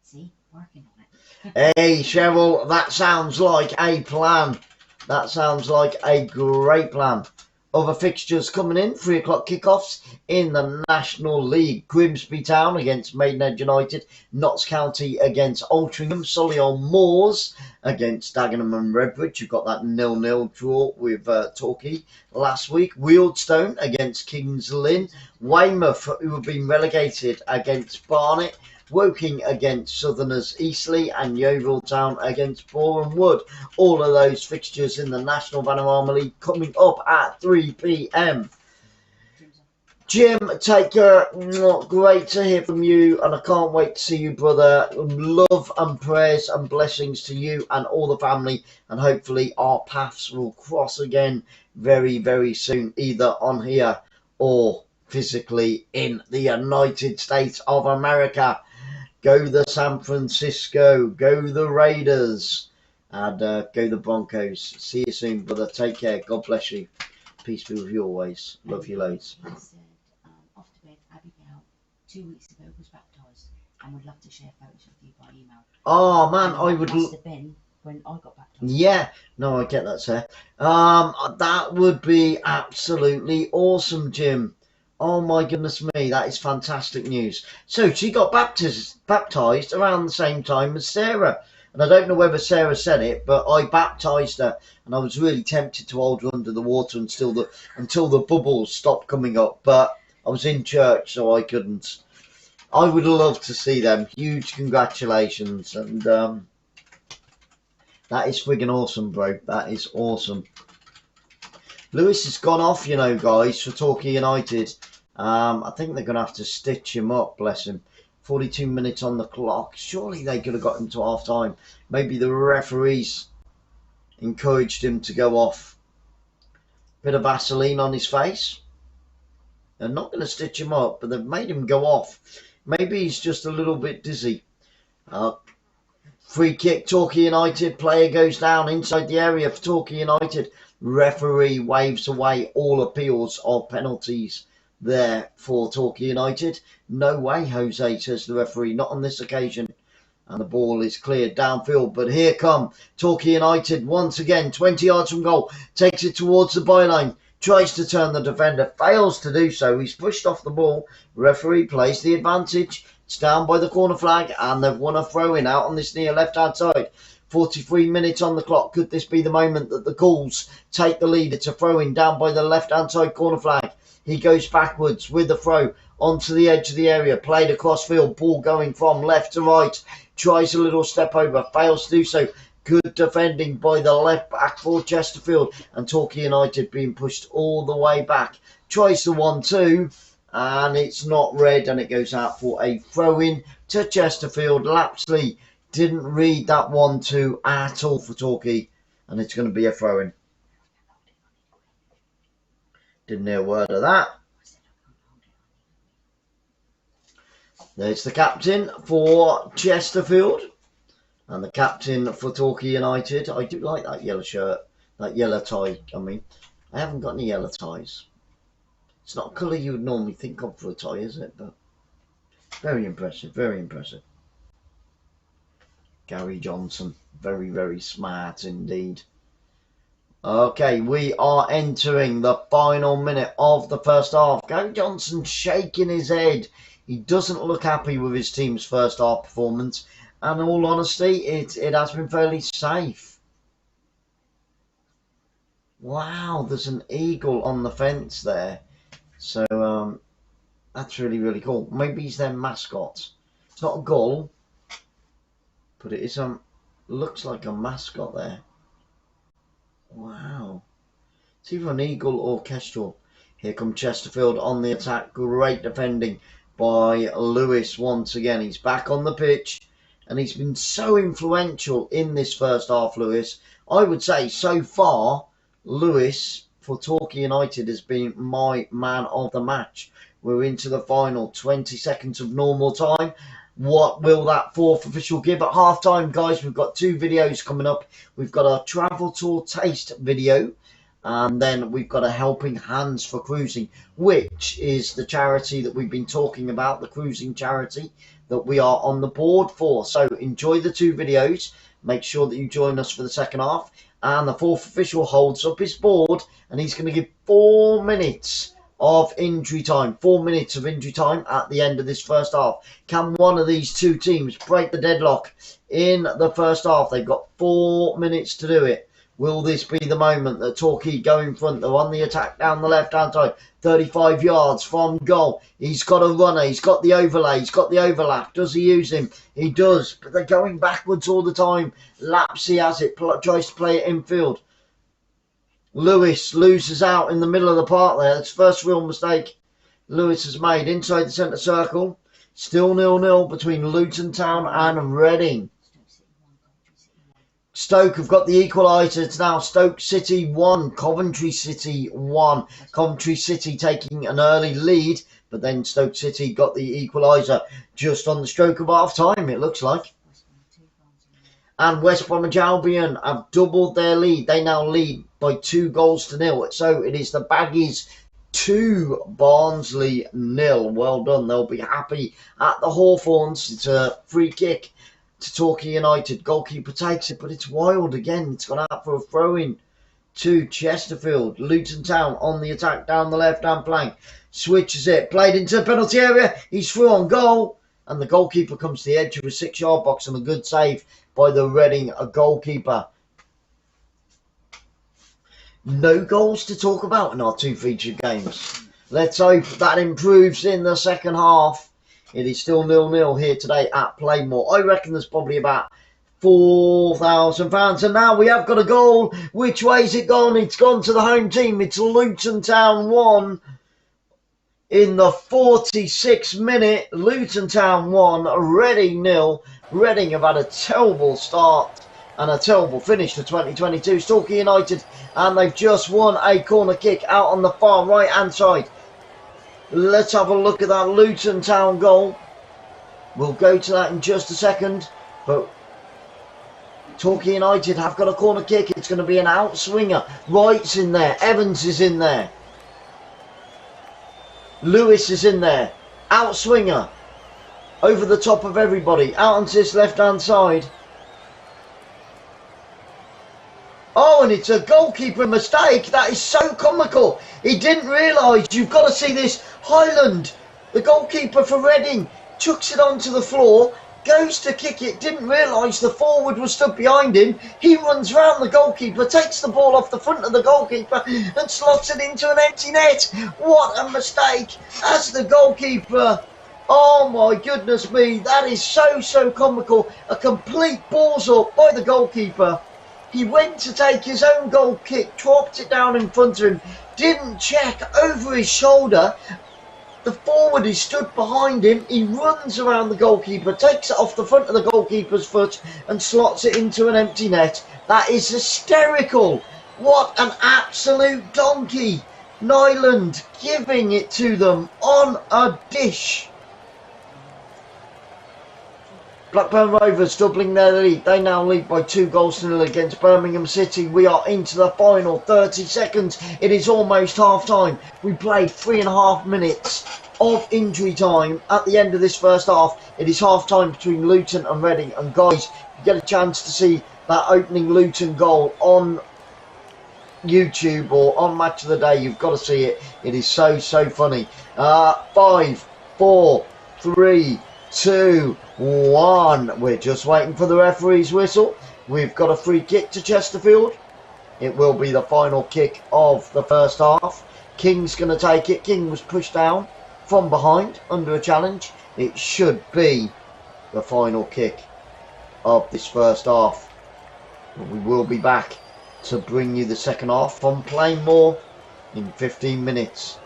See, working on it. Hey, Cheryl, that sounds like a plan. That sounds like a great plan. Other fixtures coming in, 3 o'clock kickoffs in the National League. Grimsby Town against Maidenhead United, Notts County against Altrincham, Solihull Moors against Dagenham and Redbridge. You've got that 0-0 draw with Torquay last week. Wealdstone against Kings Lynn, Weymouth, who have been relegated, against Barnet, Woking against Southerners Eastleigh, and Yeovil Town against Boreham Wood. All of those fixtures in the National Vanarama League coming up at 3 p.m. Jim, take care. Great to hear from you, and I can't wait to see you, brother. Love and prayers and blessings to you and all the family, and hopefully our paths will cross again very, very soon, either on here or physically in the United States of America. Go the San Francisco, go the Raiders, and go the Broncos. See you soon, brother. Take care. God bless you. Peace be with you always. Love you loads. I said, off to bed, Abigail, 2 weeks ago was baptised and would love to share photos with you by email. Oh, man, I would... Must have been when I got baptised. Yeah, no, I get that, sir. That would be absolutely awesome, Jim. Oh my goodness me, that is fantastic news. So she got baptised around the same time as Sarah. And I don't know whether Sarah said it, but I baptised her. And I was really tempted to hold her under the water until the bubbles stopped coming up. But I was in church, so I couldn't. I would love to see them. Huge congratulations. And that is friggin' awesome, bro. That is awesome. Lewis has gone off, you know, guys, for Torquay United. I think they're going to have to stitch him up, bless him. 42 minutes on the clock. Surely they could have got him to half-time. Maybe the referees encouraged him to go off. Bit of Vaseline on his face. They're not going to stitch him up, but they've made him go off. Maybe he's just a little bit dizzy. Free kick, Torquay United. Player goes down inside the area for Torquay United. Referee waves away all appeals of penalties there for Torquay United. No way, Jose, says the referee. Not on this occasion. And the ball is cleared downfield. But here come Torquay United once again. 20 yards from goal. Takes it towards the byline. Tries to turn the defender. Fails to do so. He's pushed off the ball. Referee plays the advantage. It's down by the corner flag. And they've won a throw-in out on this near left-hand side. 43 minutes on the clock. Could this be the moment that the Ghouls take the lead? It's a throw-in down by the left-hand side corner flag. He goes backwards with the throw onto the edge of the area. Played across field. Ball going from left to right. Tries a little step over. Fails to do so. Good defending by the left back for Chesterfield. And Torquay United being pushed all the way back. Tries the 1-2. And it's not red. And it goes out for a throw-in to Chesterfield. Lapsley didn't read that 1-2 at all for Torquay. And it's going to be a throw-in. Didn't hear a word of that. There's the captain for Chesterfield. And the captain for Torquay United. I do like that yellow shirt. That yellow tie, I mean. I haven't got any yellow ties. It's not a colour you would normally think of for a tie, is it? But very impressive, very impressive. Gary Johnson. Very, very smart indeed. Okay, we are entering the final minute of the first half. Gary Johnson shaking his head. He doesn't look happy with his team's first half performance. And in all honesty, it has been fairly safe. Wow, there's an eagle on the fence there. So that's really, really cool. Maybe he's their mascot. It's not a gull, but it is looks like a mascot there. Wow. It's either an eagle or kestrel. Here come Chesterfield on the attack. Great defending by Lewis once again. He's back on the pitch, and he's been so influential in this first half, Lewis. I would say so far, Lewis for Torquay United has been my man of the match. We're into the final 20 seconds of normal time. What will that fourth official give at half time, guys? We've got two videos coming up. We've got a travel tour taste video, and then we've got a helping hands for cruising, which is the charity that we've been talking about, the cruising charity that we are on the board for. So enjoy the two videos. Make sure that you join us for the second half. And the fourth official holds up his board, and he's going to give 4 minutes of injury time. 4 minutes of injury time at the end of this first half. Can one of these two teams break the deadlock in the first half? They've got 4 minutes to do it. Will this be the moment that Torquay go in front? They're on the attack down the left-hand side. 35 yards from goal. He's got a runner. He's got the overlay. He's got the overlap. Does he use him? He does. But they're going backwards all the time. Lapsy has it. Tries to play it infield. Lewis loses out in the middle of the park there. That's the first real mistake Lewis has made. Inside the centre circle. Still 0-0 between Luton Town and Reading. Stoke have got the equaliser. It's now Stoke City 1, Coventry City 1. Coventry City taking an early lead, but then Stoke City got the equaliser just on the stroke of half time, it looks like. And West Bromwich Albion have doubled their lead. They now lead by 2-0. So it is the Baggies 2, Barnsley 0. Well done. They'll be happy at the Hawthorns. It's a free kick to Torquay United. Goalkeeper takes it, but it's wild again. It's gone out for a throw-in to Chesterfield. Luton Town on the attack down the left-hand flank. Switches it. Played into the penalty area. He's through on goal. And the goalkeeper comes to the edge of a 6-yard box, and a good save by the Reading goalkeeper. No goals to talk about in our two featured games. Let's hope that improves in the second half. It is still 0-0 here today at Playmore. I reckon there's probably about 4,000 fans. And now we have got a goal. Which way's it gone? It's gone to the home team. It's Luton Town 1. In the 46th minute, Luton Town 1, Reading 0. Reading have had a terrible start and a terrible finish to 2022. Torquay United, and they've just won a corner kick out on the far right-hand side. Let's have a look at that Luton Town goal. We'll go to that in just a second. But Torquay United have got a corner kick. It's going to be an outswinger. Wright's in there. Evans is in there. Lewis is in there. Outswinger. Over the top of everybody. Out onto this left-hand side. Oh, and it's a goalkeeper mistake. That is so comical. He didn't realise. You've got to see this. Highland, the goalkeeper for Reading, chucks it onto the floor, goes to kick it, didn't realise the forward was stood behind him. He runs round the goalkeeper, takes the ball off the front of the goalkeeper and slots it into an empty net. What a mistake as the goalkeeper. Oh my goodness me, that is so comical. A complete balls up by the goalkeeper. He went to take his own goal kick, dropped it down in front of him, didn't check over his shoulder. The forward is stood behind him. He runs around the goalkeeper, takes it off the front of the goalkeeper's foot and slots it into an empty net. That is hysterical. What an absolute donkey. Nyland giving it to them on a dish. Blackburn Rovers doubling their lead. They now lead by 2-0 against Birmingham City. We are into the final 30 seconds. It is almost half time. We played 3.5 minutes of injury time at the end of this first half. It is half time between Luton and Reading. And guys, you get a chance to see that opening Luton goal on YouTube or on Match of the Day. You've got to see it. It is so funny. 5, 4, 3, 2-1. We're just waiting for the referee's whistle. We've got a free kick to Chesterfield. It will be the final kick of the first half. King's going to take it. King was pushed down from behind under a challenge. It should be the final kick of this first half. We will be back to bring you the second half from Plainmoor in 15 minutes.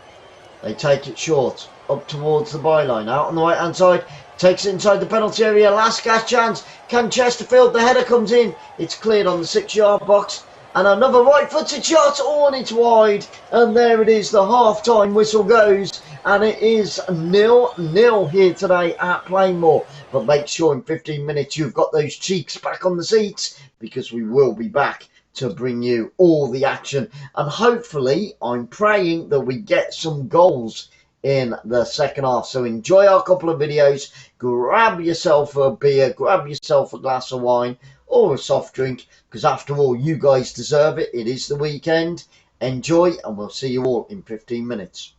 They take it short, up towards the byline, out on the right hand side, takes it inside the penalty area, last gasp chance, can Chesterfield, the header comes in, it's cleared on the 6-yard box, and another right footed shot, and it's wide, and there it is, the half time whistle goes, and it is 0-0 here today at Plainmoor. But make sure in 15 minutes you've got those cheeks back on the seats, because we will be back to bring you all the action, and hopefully I'm praying that we get some goals in the second half. So enjoy our couple of videos, grab yourself a beer, grab yourself a glass of wine or a soft drink, because after all, you guys deserve it. It is the weekend. Enjoy, and we'll see you all in 15 minutes.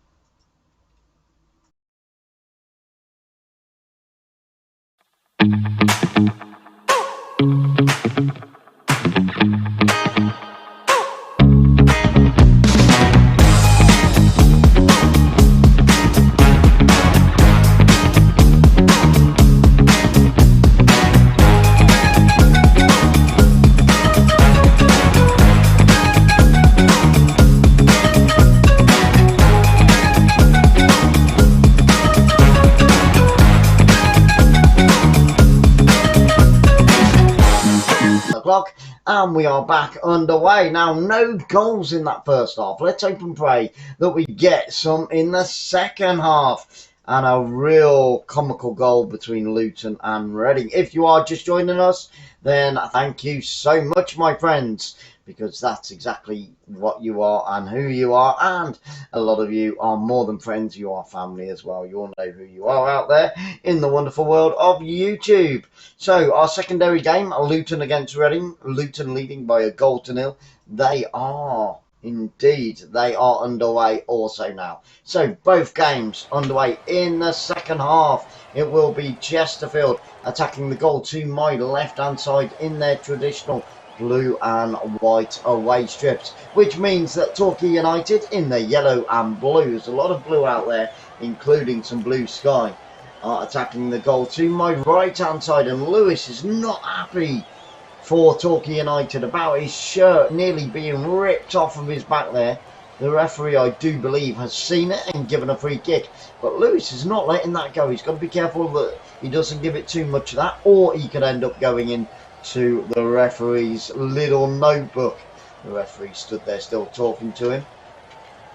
And we are back underway. Now, no goals in that first half. Let's hope and pray that we get some in the second half. And a real comical goal between Luton and Reading. If you are just joining us, then thank you so much, my friends, because that's exactly what you are and who you are. And a lot of you are more than friends, you are family as well. You all know who you are out there in the wonderful world of YouTube. So our secondary game, Luton against Reading. Luton leading by 1-0. They are underway also now. So both games underway in the second half. It will be Chesterfield attacking the goal to my left hand side in their traditional blue and white away strips, which means that Torquay United in their yellow and blue, there's a lot of blue out there, including some blue sky, are attacking the goal to my right hand side, and Lewis is not happy for Torquay United about his shirt nearly being ripped off of his back there. The referee, I do believe, has seen it and given a free kick, but Lewis is not letting that go. He's got to be careful that he doesn't give it too much of that, or he could end up going in to the referee's little notebook. The referee stood there still talking to him.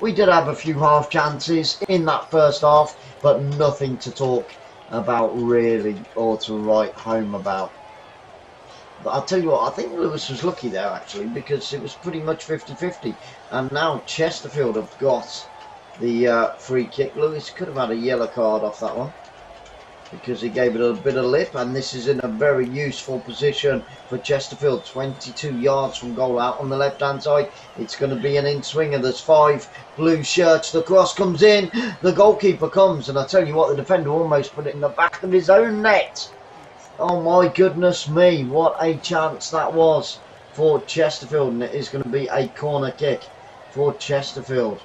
We did have a few half chances in that first half, but nothing to talk about really, or to write home about. But I'll tell you what, I think Lewis was lucky there actually, because it was pretty much 50-50. And now Chesterfield have got the free kick. Lewis could have had a yellow card off that one, because he gave it a bit of lip, and this is in a very useful position for Chesterfield. 22 yards from goal out on the left hand side. It's going to be an in-swinger. There's 5 blue shirts. The cross comes in, the goalkeeper comes, and I tell you what, the defender almost put it in the back of his own net. Oh my goodness me, what a chance that was for Chesterfield, and it is going to be a corner kick for Chesterfield.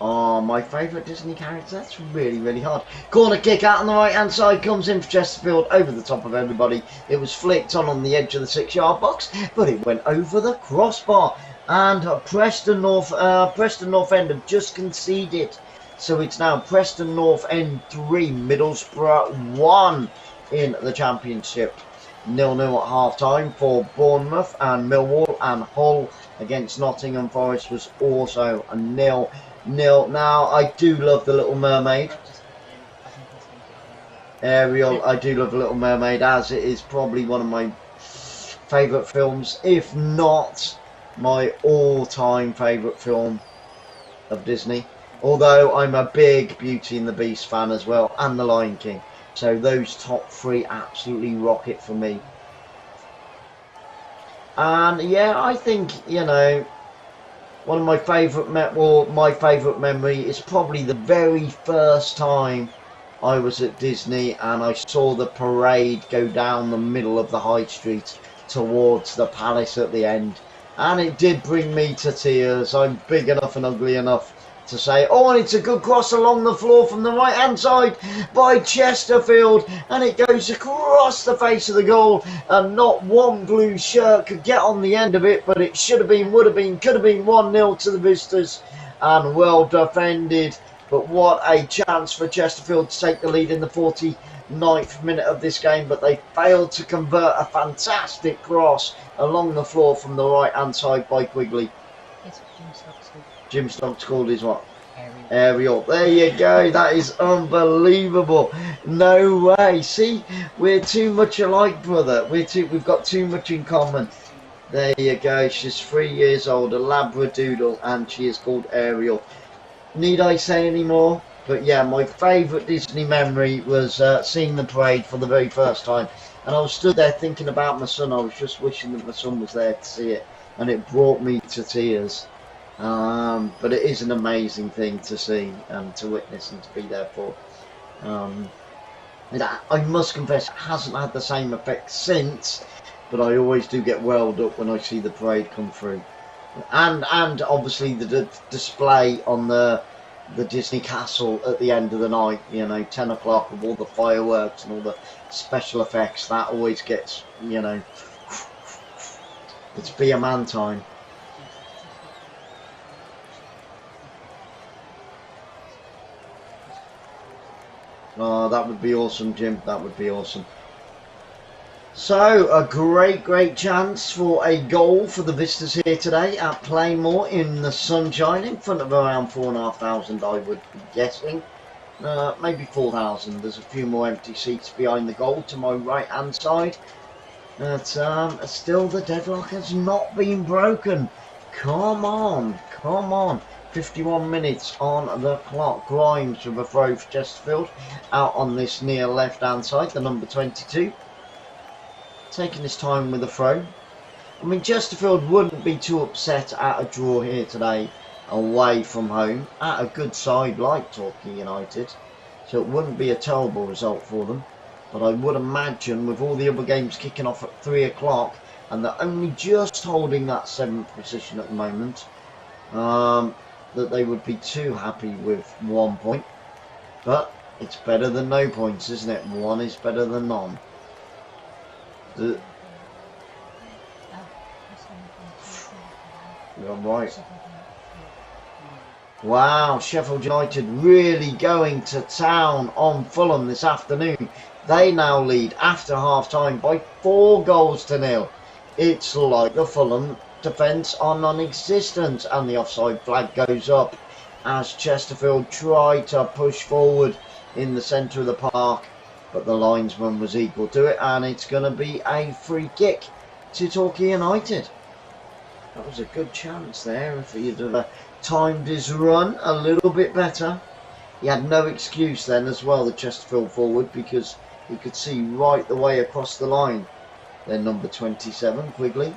Oh, my favourite Disney character. That's really, really hard. Corner kick out on the right hand side, comes in for Chesterfield over the top of everybody. It was flicked on the edge of the 6-yard box, but it went over the crossbar. And Preston North End have just conceded. So it's now Preston North End 3, Middlesbrough 1 in the Championship. 0-0 at half time for Bournemouth, and Millwall and Hull against Nottingham Forest was also a 0-0. Now, I do love The Little Mermaid. Ariel, I do love The Little Mermaid, as it is probably one of my favourite films, if not my all-time favourite film of Disney. Although I'm a big Beauty and the Beast fan as well, and The Lion King. So those top 3 absolutely rock it for me. And yeah, I think, you know, one of my favourite my favourite memory is probably the very first time I was at Disney and I saw the parade go down the middle of the high street towards the palace at the end, and it did bring me to tears. I'm big enough and ugly enough to say, oh, and it's a good cross along the floor from the right hand side by Chesterfield, and it goes across the face of the goal, and not one blue shirt could get on the end of it, but it should have been, would have been, could have been 1-0 to the Visitors, and well defended. But what a chance for Chesterfield to take the lead in the 49th minute of this game, but they failed to convert a fantastic cross along the floor from the right hand side by Quigley. Jim Stokes called his what? Aerial. There you go. That is unbelievable. No way. See, we're too much alike, brother. We've got too much in common. There you go. She's 3 years old, a Labradoodle, and she is called Ariel. Need I say any more? But yeah, my favourite Disney memory was seeing the parade for the very first time. And I was stood there thinking about my son. I was just wishing that my son was there to see it. And it brought me to tears. But it is an amazing thing to see and to witness and to be there for. I must confess, it hasn't had the same effect since, but I always do get welled up when I see the parade come through. And obviously the display on the Disney Castle at the end of the night, you know, 10 o'clock with all the fireworks and all the special effects, that always gets, you know, it's be a man time. Oh, that would be awesome, Jim. That would be awesome. So, a great chance for a goal for the Visitors here today at Playmore in the sunshine, in front of around 4,500, I would be guessing. Maybe 4,000. There's a few more empty seats behind the goal to my right-hand side. But still, the deadlock has not been broken. Come on, come on. 51 minutes on the clock. Grimes with a throw for Chesterfield out on this near left-hand side, the number 22. Taking his time with the throw. I mean, Chesterfield wouldn't be too upset at a draw here today away from home at a good side like Torquay United. So it wouldn't be a terrible result for them. But I would imagine with all the other games kicking off at 3 o'clock and they're only just holding that 7th position at the moment, that they would be too happy with 1 point. But it's better than no points, isn't it? One is better than none. You're right. Wow, Sheffield United really going to town on Fulham this afternoon. They now lead after half-time by 4 goals to 0. It's like the Fulham defence are non-existent, and the offside flag goes up as Chesterfield try to push forward in the centre of the park, but the linesman was equal to it, and it's going to be a free kick to Torquay United. That was a good chance there if he'd have timed his run a little bit better. He had no excuse then as well, the Chesterfield forward, because he could see right the way across the line. Then number 27, Quigley.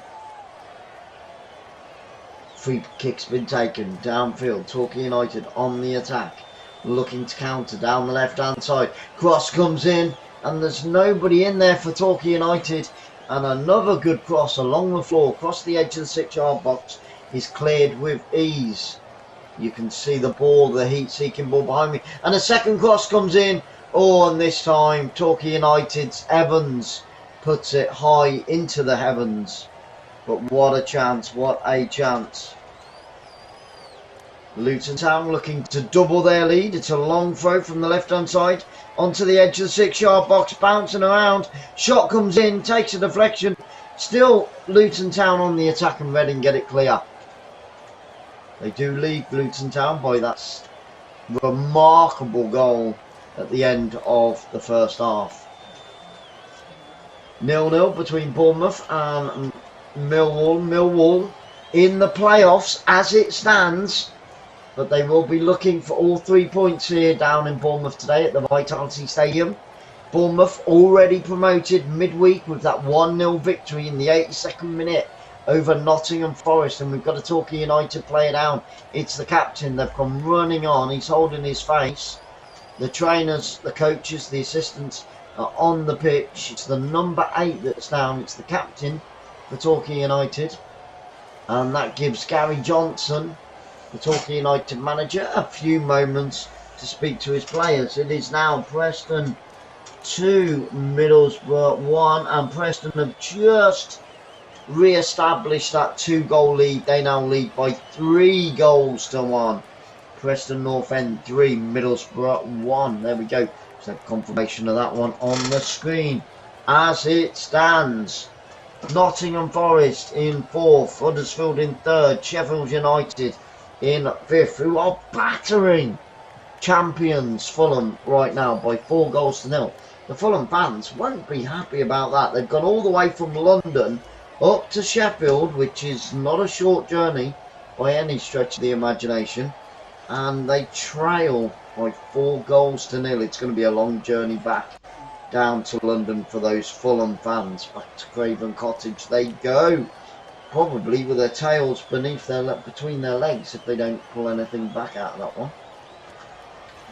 Free kick's been taken downfield. Torquay United on the attack, looking to counter down the left-hand side. Cross comes in, and there's nobody in there for Torquay United. And another good cross along the floor, across the edge of the 6-yard box, is cleared with ease. You can see the ball, the heat-seeking ball behind me. And a second cross comes in. Oh, and this time Torquay United's Evans puts it high into the heavens. But what a chance, what a chance. Luton Town looking to double their lead. It's a long throw from the left-hand side onto the edge of the 6-yard box, bouncing around. Shot comes in, takes a deflection. Still Luton Town on the attack, and Reading get it clear. They do lead Luton Town by that remarkable goal at the end of the first half. 0-0 between Bournemouth and Millwall. Millwall in the playoffs as it stands, but they will be looking for all 3 points here down in Bournemouth today at the Vitality Stadium. Bournemouth already promoted midweek with that 1-0 victory in the 82nd minute over Nottingham Forest, and we've got a Torquay United player down. It's the captain. They've come running on. He's holding his face. The trainers, the coaches, the assistants are on the pitch. It's the number 8 that's down. It's the captain for Torquay United, and that gives Gary Johnson, the Torquay United manager, a few moments to speak to his players. It is now Preston 2, Middlesbrough 1, and Preston have just re-established that 2-goal lead. They now lead by 3 goals to 1. Preston North End 3, Middlesbrough 1. There we go. So confirmation of that one on the screen. As it stands, Nottingham Forest in 4th, Huddersfield in 3rd, Sheffield United in 5th, who are battering champions Fulham right now by 4 goals to 0. The Fulham fans won't be happy about that. They've gone all the way from London up to Sheffield, which is not a short journey by any stretch of the imagination, and they trail by 4 goals to 0. It's going to be a long journey back down to London for those Fulham fans. Back to Craven Cottage they go, probably with their tails between their legs if they don't pull anything back out of that one.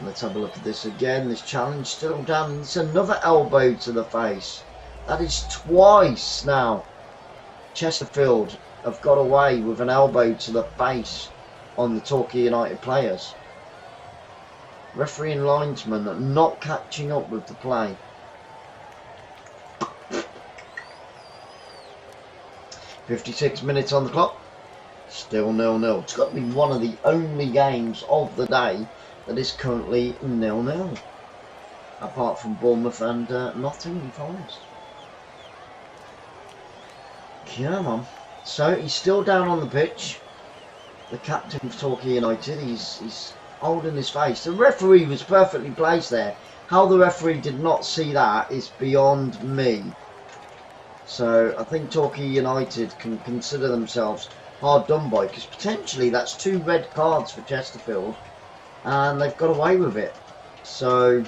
Let's have a look at this again. This challenge still down. It's another elbow to the face. That is twice now Chesterfield have got away with an elbow to the face on the Torquay United players. Referee and linesman not catching up with the play. "56 minutes on the clock. Still 0-0. It's got to be one of the only games of the day that is currently 0-0. Apart from Bournemouth and Nottingham Forest. Come on. So he's still down on the pitch. The captain of Torquay United. He's holding his face. The referee was perfectly placed there. How the referee did not see that is beyond me. So I think Torquay United can consider themselves hard done by, because potentially that's 2 red cards for Chesterfield, and they've got away with it. So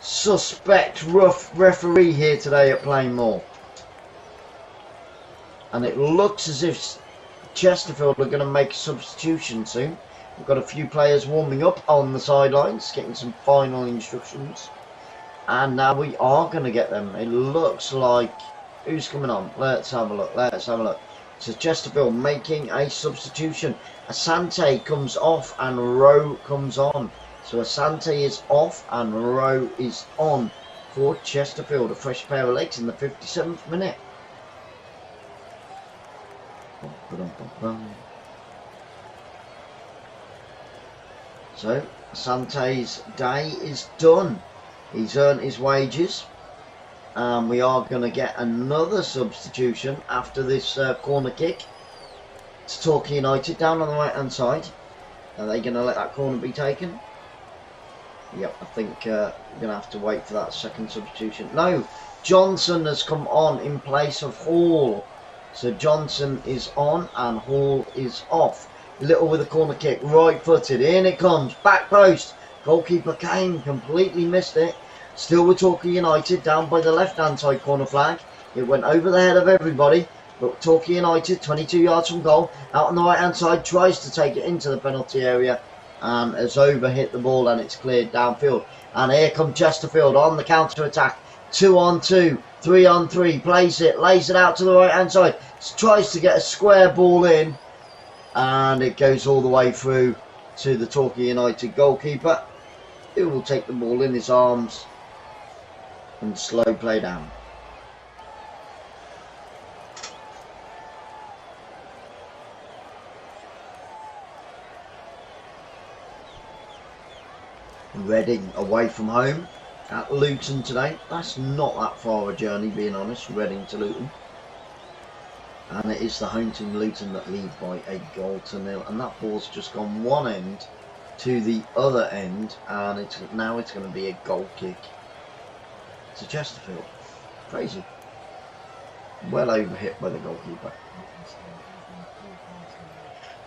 suspect rough referee here today at Plainmoor, and it looks as if Chesterfield are going to make a substitution soon. We've got a few players warming up on the sidelines, getting some final instructions. And now we are going to get them. It looks like... Who's coming on? Let's have a look. Let's have a look. So Chesterfield making a substitution. Asante comes off and Rowe comes on. So Asante is off and Rowe is on for Chesterfield. A fresh pair of legs in the 57th minute. So Asante's day is done. He's earned his wages, and we are going to get another substitution after this corner kick. It's Torquay United down on the right hand side. Are they going to let that corner be taken? Yep, I think we're going to have to wait for that second substitution. No, Johnson has come on in place of Hall. So Johnson is on and Hall is off. Little with a corner kick, right footed, in it comes, back post. Goalkeeper Kane completely missed it. Still with Torquay United down by the left hand side corner flag. It went over the head of everybody, but Torquay United 22 yards from goal, out on the right hand side, tries to take it into the penalty area and has overhit the ball, and it's cleared downfield. And here comes Chesterfield on the counter attack. 2 on 2, 3 on 3, plays it, lays it out to the right hand side, tries to get a square ball in, and it goes all the way through to the Torquay United goalkeeper, who will take the ball in his arms and slow play down. Reading away from home at Luton today. That's not that far a journey, being honest, Reading to Luton. And it is the home team Luton that lead by a goal to 0. And that ball's just gone one end to the other end, and now it's going to be a goal kick to Chesterfield. Crazy. Well overhit by the goalkeeper.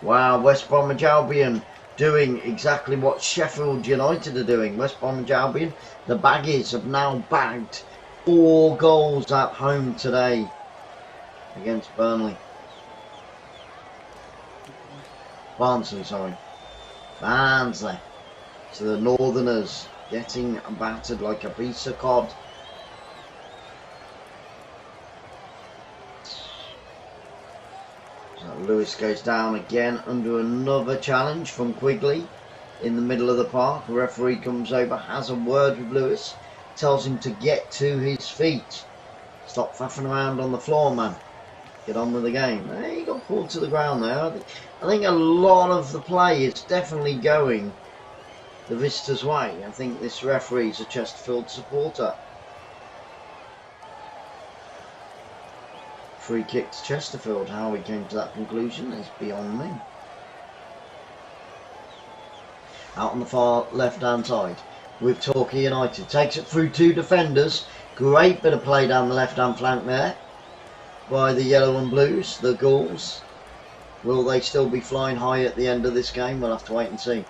Wow, West Bromwich Albion doing exactly what Sheffield United are doing. West Bromwich Albion, the Baggies have now bagged 4 goals at home today. against Burnley. Barnsley, sorry. Barnsley. So the Northerners getting battered like a piece of cod. So Lewis goes down again under another challenge from Quigley in the middle of the park. The referee comes over, has a word with Lewis, tells him to get to his feet. Stop faffing around on the floor, man. Get on with the game. He got pulled to the ground there. I think a lot of the play is definitely going the visitors' way. I think this referee's a Chesterfield supporter. Free kick to Chesterfield. How he came to that conclusion is beyond me. Out on the far left-hand side with Torquay United. Takes it through two defenders. Great bit of play down the left-hand flank there by the yellow and blues, the Gauls. Will they still be flying high at the end of this game? We'll have to wait and see.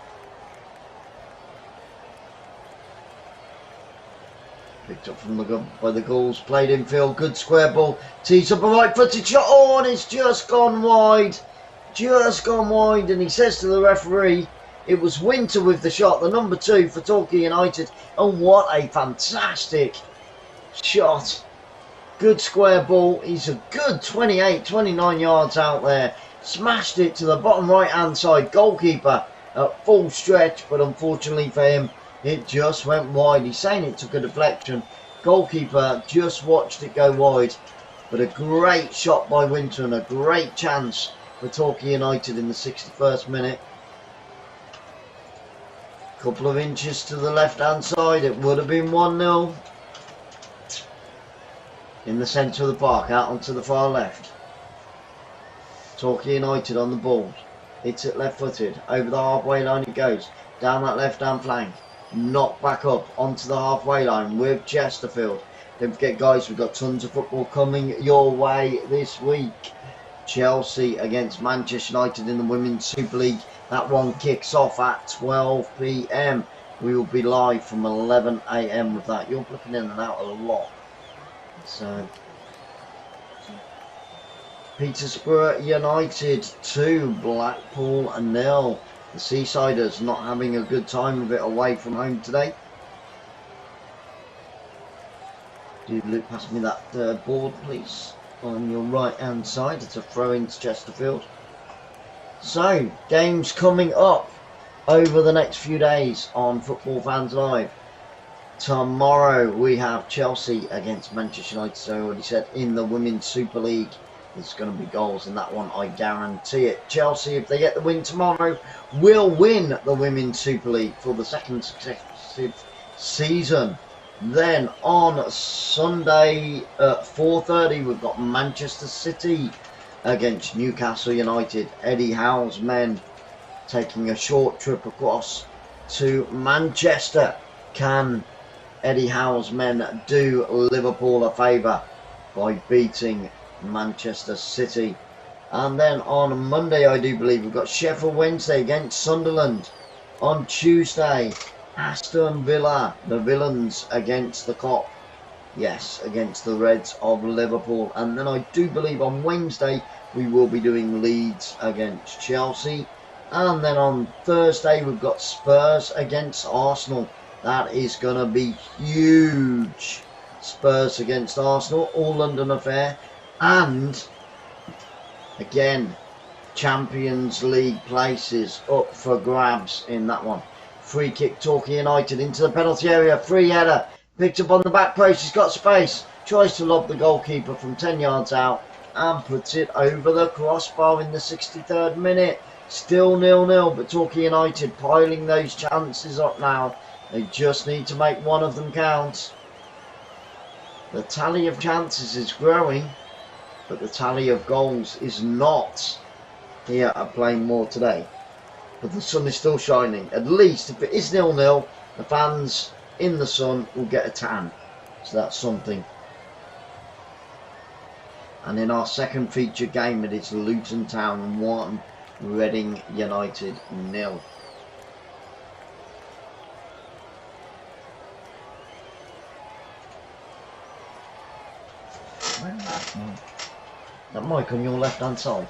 Picked up from by the Gauls, played infield, good square ball, tees up a right-footed shot, oh, and it's just gone wide. Just gone wide, and he says to the referee, it was Winter with the shot, the number 2 for Torquay United, and what a fantastic shot. Good square ball, he's a good 28, 29 yards out there, smashed it to the bottom right-hand side, goalkeeper at full stretch, but unfortunately for him, it just went wide. He's saying it took a deflection. Goalkeeper just watched it go wide. But a great shot by Winter and a great chance for Torquay United in the 61st minute. Couple of inches to the left-hand side. It would have been 1-0. In the centre of the park, out onto the far left. Torquay United on the ball. Hits it left-footed. Over the halfway line it goes. Down that left-hand flank. Knocked back up onto the halfway line with Chesterfield. Don't forget, guys, we've got tons of football coming your way this week. Chelsea against Manchester United in the Women's Super League. That one kicks off at 12 PM. We will be live from 11 AM with that. You're looking in and out a lot. So, Peterborough United 2, Blackpool 0. The Seasiders not having a good time of it away from home today. Do look past me that board, please, on your right hand side. It's a throw in to Chesterfield. So, games coming up over the next few days on Football Fans Live. Tomorrow we have Chelsea against Manchester United, so I already said, in the Women's Super League. There's going to be goals in that one, I guarantee it. Chelsea, if they get the win tomorrow, will win the Women's Super League for the second successive season. Then on Sunday at 4:30, we've got Manchester City against Newcastle United. Eddie Howe's men taking a short trip across to Manchester. Can Eddie Howe's men do Liverpool a favour by beating Manchester City? And then on Monday, I do believe, we've got Sheffield Wednesday against Sunderland. On Tuesday, Aston Villa, the villains against the Cop. Yes, against the Reds of Liverpool. And then I do believe on Wednesday we will be doing Leeds against Chelsea. And then on Thursday we've got Spurs against Arsenal. That is going to be huge. Spurs against Arsenal, all London affair. And again, Champions League places up for grabs in that one. Free kick, Torquay United into the penalty area. Free header, picked up on the back post. He's got space. Tries to lob the goalkeeper from 10 yards out and puts it over the crossbar in the 63rd minute. Still 0-0, but Torquay United piling those chances up now. They just need to make one of them count. The tally of chances is growing, but the tally of goals is not. Here at Playing More today. But the sun is still shining. At least if it is 0-0, the fans in the sun will get a tan. So that's something. And in our second feature game, it is Luton Town 1, Reading United 0. That mic on your left hand side,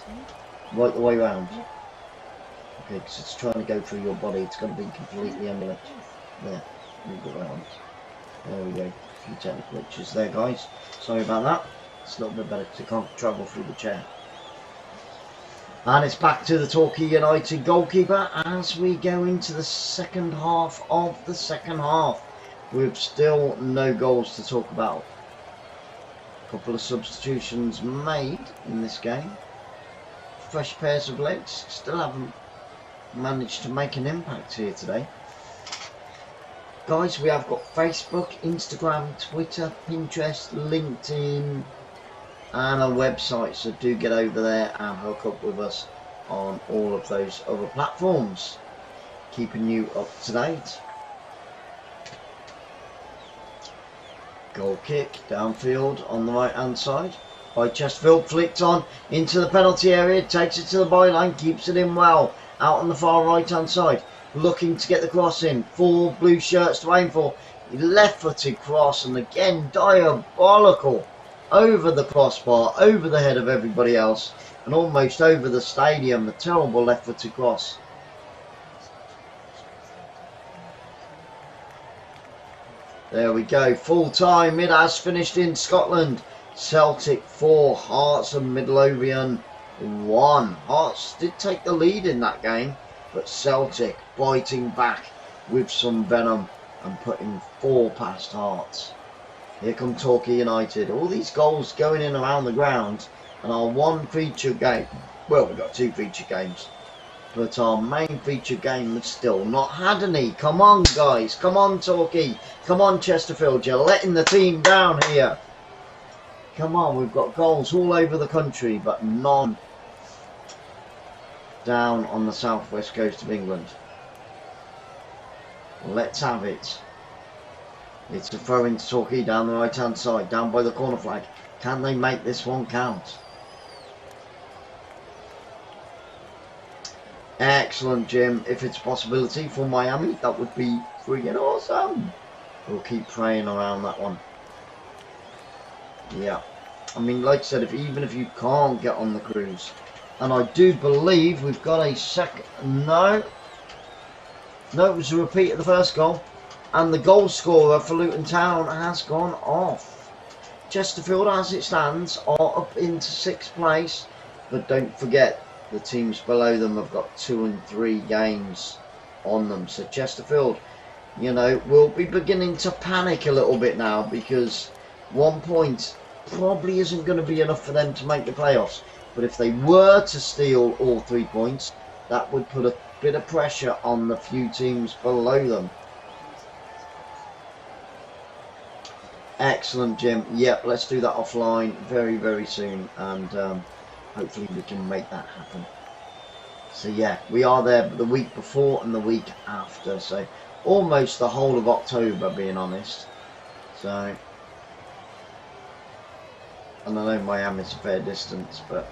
right the way round. Okay, because it's trying to go through your body. It's going to be completely under it. There, move it around. There we go. A few technical glitches there, guys. Sorry about that. It's a little bit better because it can't travel through the chair. And it's back to the Torquay United goalkeeper as we go into the second half of the second half. With still no goals to talk about. A couple of substitutions made in this game. Fresh pairs of legs. Still haven't managed to make an impact here today. Guys, we have got Facebook, Instagram, Twitter, Pinterest, LinkedIn and a website, so do get over there and hook up with us on all of those other platforms, keeping you up to date. Goal kick downfield on the right hand side by Chesterfield, flicked on into the penalty area, takes it to the byline, keeps it in well out on the far right hand side, looking to get the cross in. 4 blue shirts to aim for. Left footed cross, and again diabolical over the crossbar, over the head of everybody else, and almost over the stadium. A terrible left footed cross. There we go, full time. It has finished in Scotland. Celtic 4, Hearts and Midlothian 1. Hearts did take the lead in that game, but Celtic biting back with some venom and putting 4 past Hearts. Here come Torquay United. All these goals going in around the ground, and our one feature game, well, we've got 2 feature games, but our main feature game has still not had any. Come on, guys. Come on, Torquay. Come on, Chesterfield. You're letting the team down here. Come on, we've got goals all over the country, but none down on the southwest coast of England. Let's have it. It's a throw into Torquay down the right hand side, down by the corner flag. Can they make this one count? Excellent, Jim. If it's a possibility for Miami, that would be friggin' awesome. We'll keep praying around that one. Yeah. I mean, like I said, even if you can't get on the cruise, and I do believe we've got a second. No, it was a repeat of the first goal. And the goal scorer for Luton Town has gone off. Chesterfield, as it stands, are up into 6th place. But don't forget, the teams below them have got 2 and 3 games on them. So Chesterfield, you know, will be beginning to panic a little bit now, because 1 point probably isn't going to be enough for them to make the playoffs. But if they were to steal all 3 points, that would put a bit of pressure on the few teams below them. Excellent, Jim. Yep, let's do that offline very, very soon, and hopefully we can make that happen. So yeah, we are there the week before and the week after, so almost the whole of October, being honest. So, and I know Miami's a fair distance, but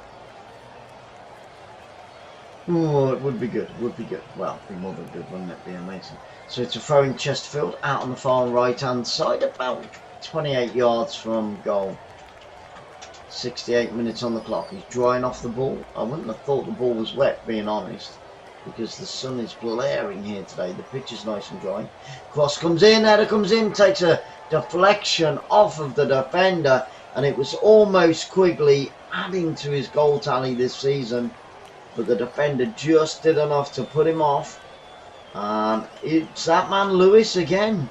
oh, it would be good. It would be good. Well, it'd be more than good, wouldn't it? Be amazing. So it's a throw in Chesterfield out on the far right hand side, about 28 yards from goal. 68 minutes on the clock. He's drying off the ball. I wouldn't have thought the ball was wet, being honest, because the sun is blaring here today. The pitch is nice and dry. Cross comes in, header comes in, takes a deflection off of the defender, and it was almost Quigley adding to his goal tally this season, but the defender just did enough to put him off. And it's that man Lewis again.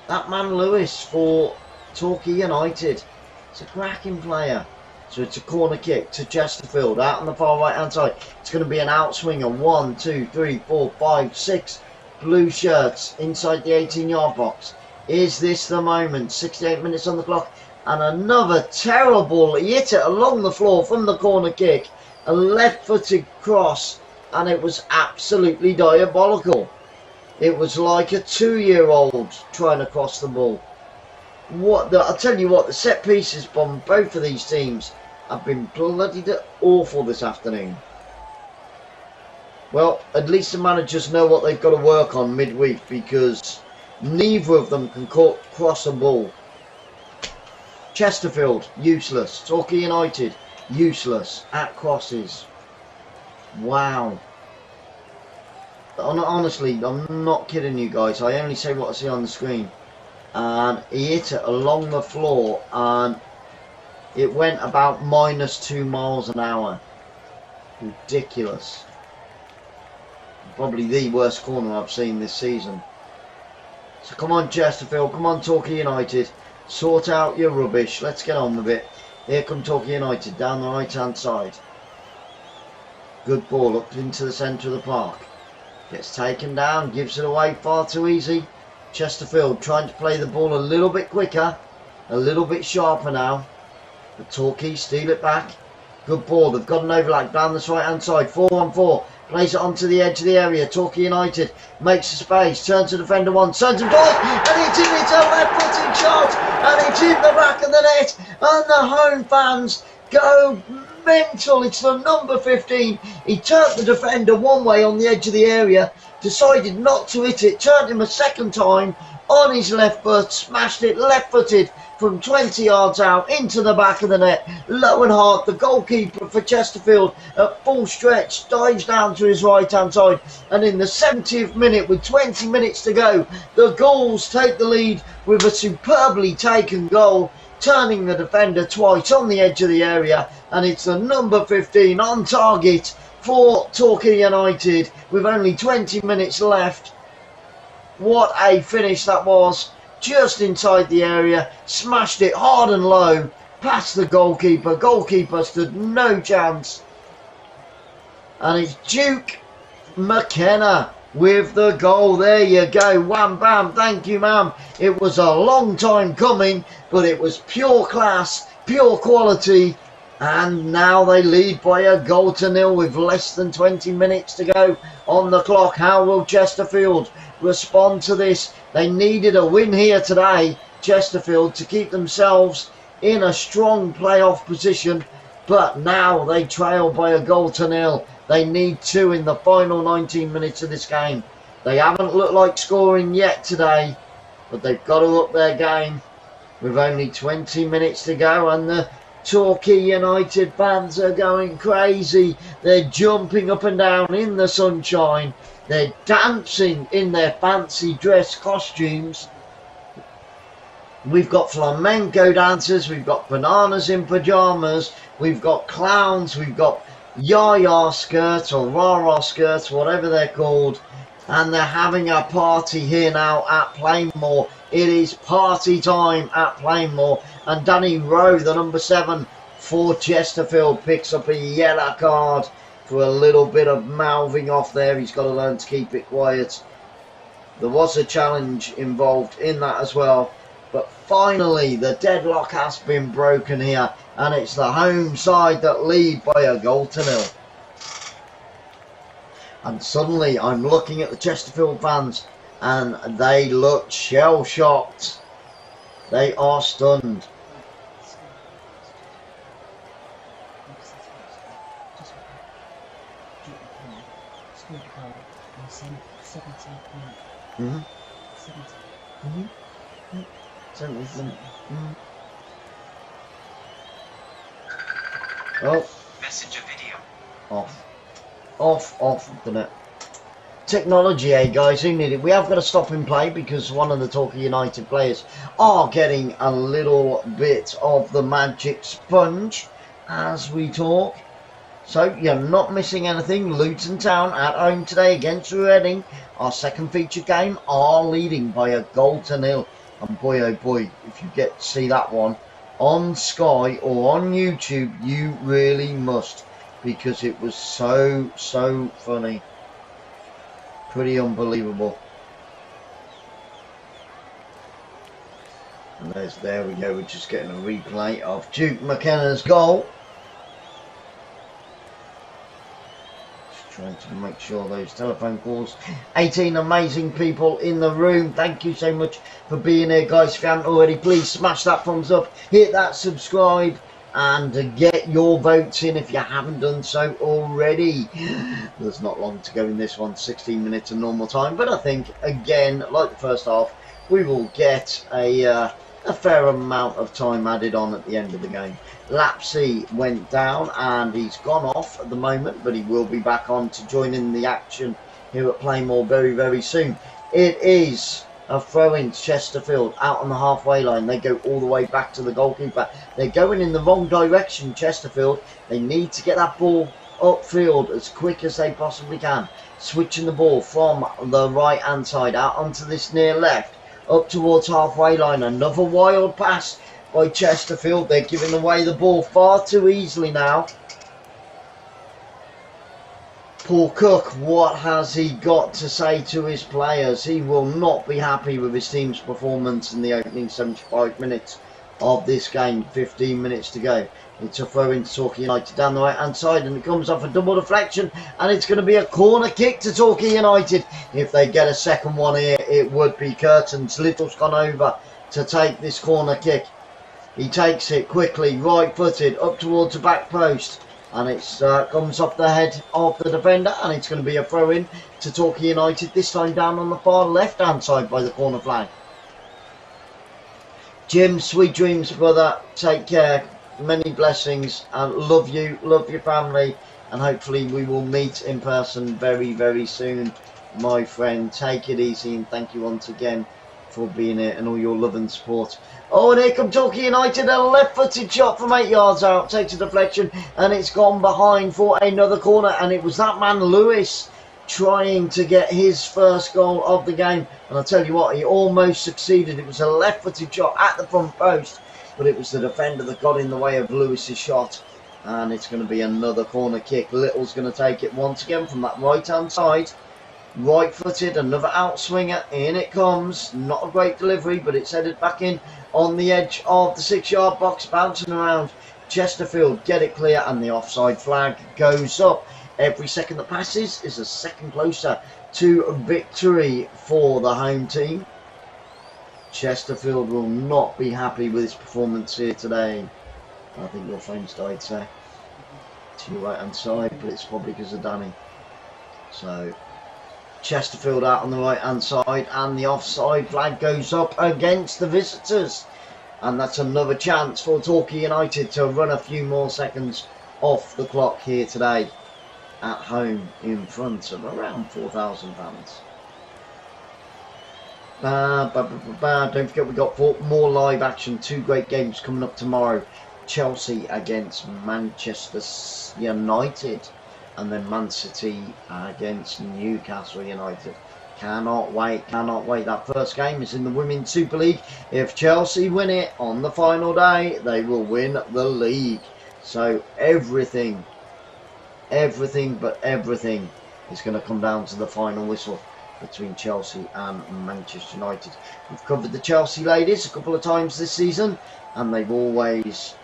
That man Lewis for Torquay United. It's a cracking player. So it's a corner kick to Chesterfield out on the far right hand side. It's going to be an outswinger. 1, 2, 3, 4, 5, 6 blue shirts inside the 18-yard box. Is this the moment? 68 minutes on the clock, and another terrible, he hit it along the floor from the corner kick, a left-footed cross, and it was absolutely diabolical. It was like a 2-year-old trying to cross the ball. I'll tell you what, the set pieces from both of these teams have been bloody awful this afternoon. Well, at least the managers know what they've got to work on midweek, because neither of them can cross a ball. Chesterfield, useless. Torquay United, Useless at crosses. Wow. Honestly, I'm not kidding you guys. I only say what I see on the screen. And he hit it along the floor and it went about -2 miles an hour. Ridiculous. Probably the worst corner I've seen this season. So come on Chesterfield, come on Torquay United. Sort out your rubbish. Let's get on with it. Here come Torquay United down the right hand side. Good ball up into the centre of the park. Gets taken down, gives it away far too easy. Chesterfield trying to play the ball a little bit quicker, a little bit sharper now. But Torquay steal it back. Good ball, they've got an overlap down this right hand side. 4-on-4, plays it onto the edge of the area. Torquay United makes a space, turns to defender one, turns and goes, and it's in, it's a left-footed shot, and it's in the back of the net, and the home fans go mental. It's the number 15. He turned the defender one way on the edge of the area, decided not to hit it, turned him a second time on his left foot, smashed it left-footed from 20 yards out into the back of the net. Low and hard, the goalkeeper for Chesterfield at full stretch dives down to his right hand side, and in the 70th minute with 20 minutes to go, the Gauls take the lead with a superbly taken goal, turning the defender twice on the edge of the area, and it's the number 15 on target for Torquay United with only 20 minutes left. What a finish that was, just inside the area, smashed it hard and low, past the goalkeeper. Goalkeeper stood no chance. And it's Duke McKenna with the goal. There you go, wham bam, thank you ma'am. It was a long time coming, but it was pure class, pure quality. And now they lead by a 0 with less than 20 minutes to go on the clock. How will Chesterfield respond to this? They needed a win here today, Chesterfield, to keep themselves in a strong playoff position, but now they trail by a 0. They need 2 in the final 19 minutes of this game. They haven't looked like scoring yet today, but they've got to up their game with only 20 minutes to go, and the Torquay United fans are going crazy. They're jumping up and down in the sunshine. They're dancing in their fancy dress costumes. We've got flamenco dancers, we've got bananas in pyjamas, we've got clowns, we've got yaya skirts or rah-rah skirts, whatever they're called. And they're having a party here now at Plainmoor. It is party time at Plainmoor. And Danny Rowe, the number 7 for Chesterfield, picks up a yellow card for a little bit of mouthing off there. He's got to learn to keep it quiet. There was a challenge involved in that as well. But finally, the deadlock has been broken here. And it's the home side that lead by a 0. And suddenly I'm looking at the Chesterfield fans and they look shell-shocked. They are stunned. Oh, messenger video off the net. Technology, eh guys, who need it? We have got to stop and play because one of the Torquay United players are getting a little bit of the magic sponge as we talk. So you're not missing anything. Luton Town at home today against Reading. Our second feature game are leading by a 0. And boy oh boy, if you get to see that one on Sky or on YouTube, you really must, because it was so funny. Pretty unbelievable. And there we go, we're just getting a replay of Duke McKenna's goal. Just trying to make sure those telephone calls. 18 amazing people in the room. Thank you so much for being here, guys. If you haven't already, please smash that thumbs up, hit that subscribe, and get your votes in if you haven't done so already. There's not long to go in this one, 16 minutes of normal time, but I think, again, like the first half, we will get a fair amount of time added on at the end of the game. Lapsy went down and he's gone off at the moment, but he will be back on to join in the action here at Playmore very, very soon. It is a throw-in to Chesterfield out on the halfway line. They go all the way back to the goalkeeper. They're going in the wrong direction, Chesterfield. They need to get that ball upfield as quick as they possibly can. Switching the ball from the right hand side out onto this near left, up towards halfway line. Another wild pass by Chesterfield. They're giving away the ball far too easily now. Paul Cook, what has he got to say to his players? He will not be happy with his team's performance in the opening 75 minutes of this game. 15 minutes to go. It's a throw in to Torquay United down the right hand side, and it comes off a double deflection, and it's going to be a corner kick to Torquay United. If they get a second one here, it would be curtains. Little's gone over to take this corner kick. He takes it quickly, right footed, up towards the back post, and it comes off the head of the defender, and it's going to be a throw in to Torquay United, this time down on the far left hand side by the corner flag. Jim, sweet dreams, brother. Take care. Many blessings, and love you, love your family, and hopefully we will meet in person very, very soon, my friend. Take it easy, and thank you once again for being here and all your love and support. Oh, and here come Torquay United, a left-footed shot from 8 yards out, takes a deflection, and it's gone behind for another corner, and it was that man Lewis trying to get his first goal of the game, and I'll tell you what, he almost succeeded. It was a left-footed shot at the front post, but it was the defender that got in the way of Lewis's shot, and it's going to be another corner kick. Little's going to take it once again from that right-hand side. Right-footed, another outswinger, in it comes. Not a great delivery, but it's headed back in on the edge of the 6-yard box, bouncing around. Chesterfield get it clear, and the offside flag goes up. Every second that passes is a second closer to victory for the home team. Chesterfield will not be happy with his performance here today. I think your phone's died, sir. To your right hand side, but it's probably because of Danny. So Chesterfield out on the right hand side, and the offside flag goes up against the visitors, and that's another chance for Torquay United to run a few more seconds off the clock here today at home in front of around 4,000 fans. Don't forget, we got more live action. 2 great games coming up tomorrow. Chelsea against Manchester United, and then Man City against Newcastle United. Cannot wait, cannot wait. That first game is in the Women's Super League. If Chelsea win it on the final day, they will win the league. So everything but everything is going to come down to the final whistle between Chelsea and Manchester United. We've covered the Chelsea ladies a couple of times this season, and they've always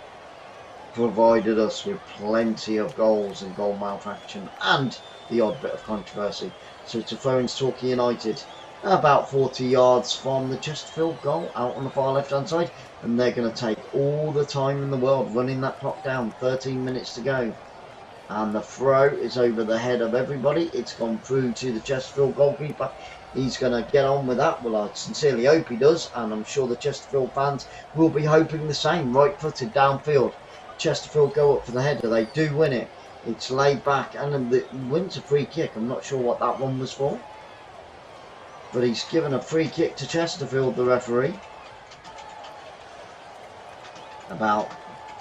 provided us with plenty of goals and goal malfunction and the odd bit of controversy. So it's a throw in to Torquay United about 40 yards from the Chesterfield goal out on the far left hand side, and they're going to take all the time in the world running that clock down. 13 minutes to go, and the throw is over the head of everybody. It's gone through to the Chesterfield goalkeeper. He's going to get on with that. Well, I sincerely hope he does, and I'm sure the Chesterfield fans will be hoping the same. Right footed downfield, Chesterfield go up for the header. They do win it. It's laid back, and then the wins a free kick. I'm not sure what that one was for, but he's given a free kick to Chesterfield, the referee, about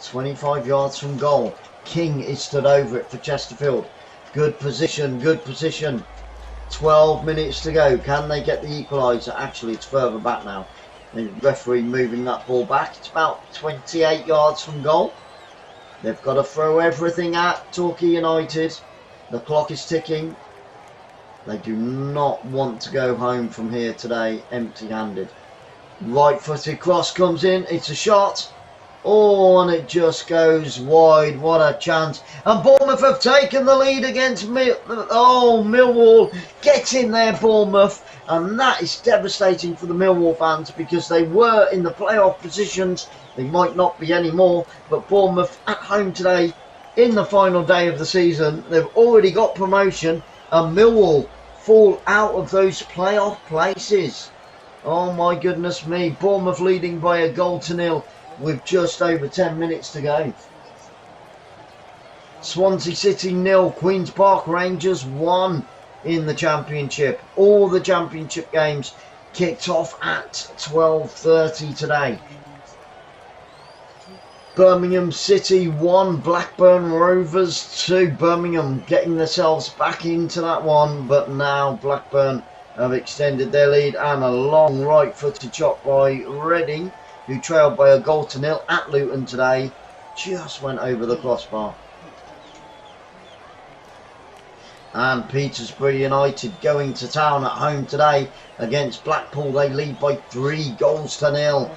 25 yards from goal. King is stood over it for Chesterfield. Good position, good position. 12 minutes to go. Can they get the equaliser? Actually, it's further back now. The referee moving that ball back. It's about 28 yards from goal. They've got to throw everything at Torquay United. The clock is ticking. They do not want to go home from here today empty-handed. Right-footed cross comes in. It's a shot. Oh, and it just goes wide. What a chance. And Bournemouth have taken the lead against Millwall. Get in there, Bournemouth. And that is devastating for the Millwall fans, because they were in the playoff positions. They might not be anymore, but Bournemouth at home today in the final day of the season. They've already got promotion, and Millwall fall out of those playoff places. Oh my goodness me. Bournemouth leading by a 1-0 with just over 10 minutes to go. Swansea City 0, Queen's Park Rangers 1 in the Championship. All the Championship games kicked off at 12:30 today. Birmingham City 1, Blackburn Rovers 2. Birmingham getting themselves back into that one, but now Blackburn have extended their lead, and a long right-footed shot by Reading, who trailed by a goal to 0 at Luton today, just went over the crossbar. And Petersburg United going to town at home today against Blackpool. They lead by 3 goals to 0.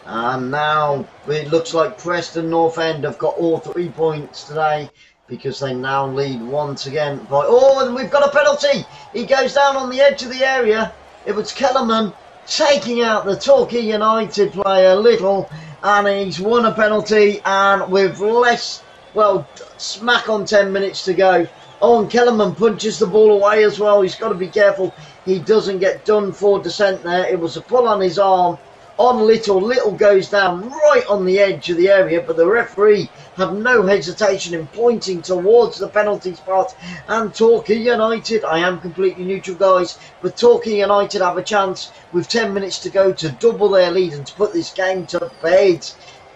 And now it looks like Preston North End have got all 3 points today, because they now lead once again by... Oh, and we've got a penalty! He goes down on the edge of the area. It was Kellerman taking out the Torquay United player, Little, and he's won a penalty, and with less... Well, smack on 10 minutes to go. Oh, and Kellerman punches the ball away as well. He's got to be careful he doesn't get done for descent there. It was a pull on his arm on Little. Little goes down right on the edge of the area, but the referee had no hesitation in pointing towards the penalty spot. And Torquay United, I am completely neutral, guys, but Torquay United have a chance with 10 minutes to go to double their lead and to put this game to bed.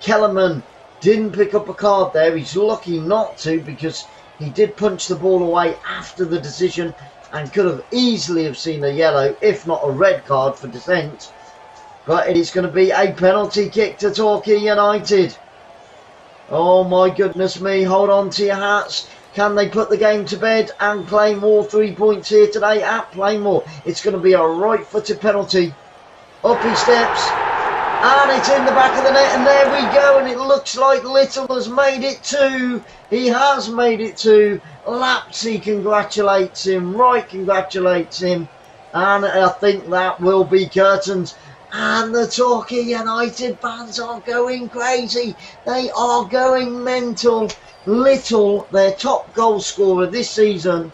Kellerman didn't pick up a card there. He's lucky not to, because he did punch the ball away after the decision and could have easily have seen a yellow, if not a red card for dissent. But it is going to be a penalty kick to Torquay United. Oh my goodness me, hold on to your hats. Can they put the game to bed and claim all 3 points here today at Plainmoor? It's going to be a right-footed penalty. Up he steps. And it's in the back of the net, and there we go, and it looks like Little has made it 2. He has made it 2. Lapsey congratulates him, Wright congratulates him, and I think that will be curtains. And the Torquay United fans are going crazy. They are going mental. Little, their top goal scorer this season,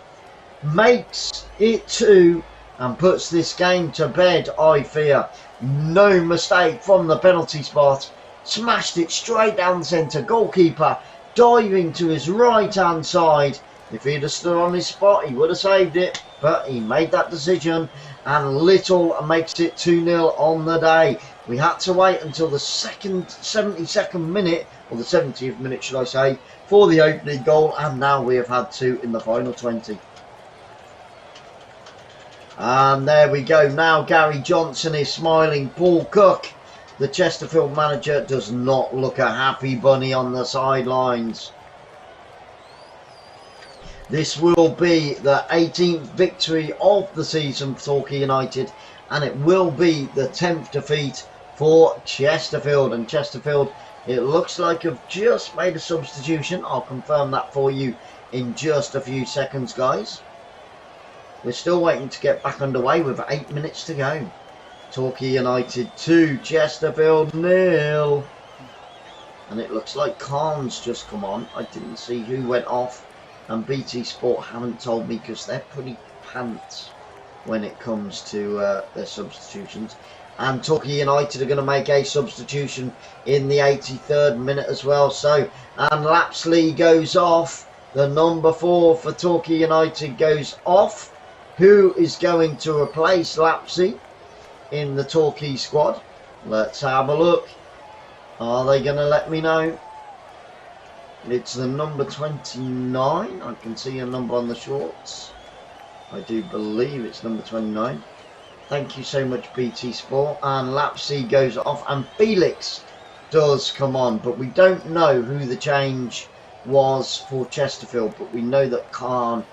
makes it 2 and puts this game to bed, I fear. No mistake from the penalty spot. Smashed it straight down the centre. Goalkeeper diving to his right hand side. If he'd have stood on his spot, he would have saved it, but he made that decision, and Little makes it 2-0 on the day. We had to wait until the 72nd minute, or the 70th minute should I say, for the opening goal, and now we have had 2 in the final 20. And there we go. Now Gary Johnson is smiling. Paul Cook, the Chesterfield manager, does not look a happy bunny on the sidelines. This will be the 18th victory of the season for Torquay United, and it will be the 10th defeat for Chesterfield. And Chesterfield, it looks like have just made a substitution. I'll confirm that for you in just a few seconds, guys. We're still waiting to get back underway with 8 minutes to go. Torquay United 2, Chesterfield 0. And it looks like Khan's just come on. I didn't see who went off. And BT Sport haven't told me, because they're pretty pants when it comes to their substitutions. And Torquay United are going to make a substitution in the 83rd minute as well. So, and Lapsley goes off. The number 4 for Torquay United goes off. Who is going to replace Lapsey in the Torquay squad? Let's have a look. Are they going to let me know? It's the number 29. I can see a number on the shorts. I do believe it's number 29. Thank you so much, BT Sport. And Lapsey goes off, and Felix does come on, but we don't know who the change was for Chesterfield, but we know that Khan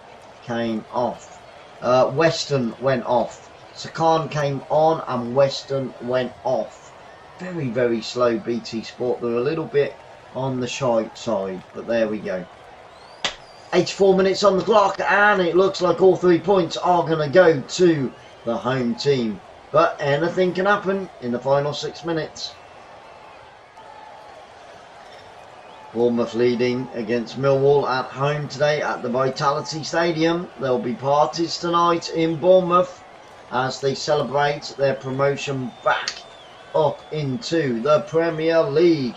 came off. Weston went off. So Khan came on and Weston went off. Very, very slow, BT Sport. They're a little bit on the shy side, but there we go. 84 minutes on the clock, and it looks like all 3 points are going to go to the home team. But anything can happen in the final 6 minutes. Bournemouth leading against Millwall at home today at the Vitality Stadium. There'll be parties tonight in Bournemouth as they celebrate their promotion back up into the Premier League.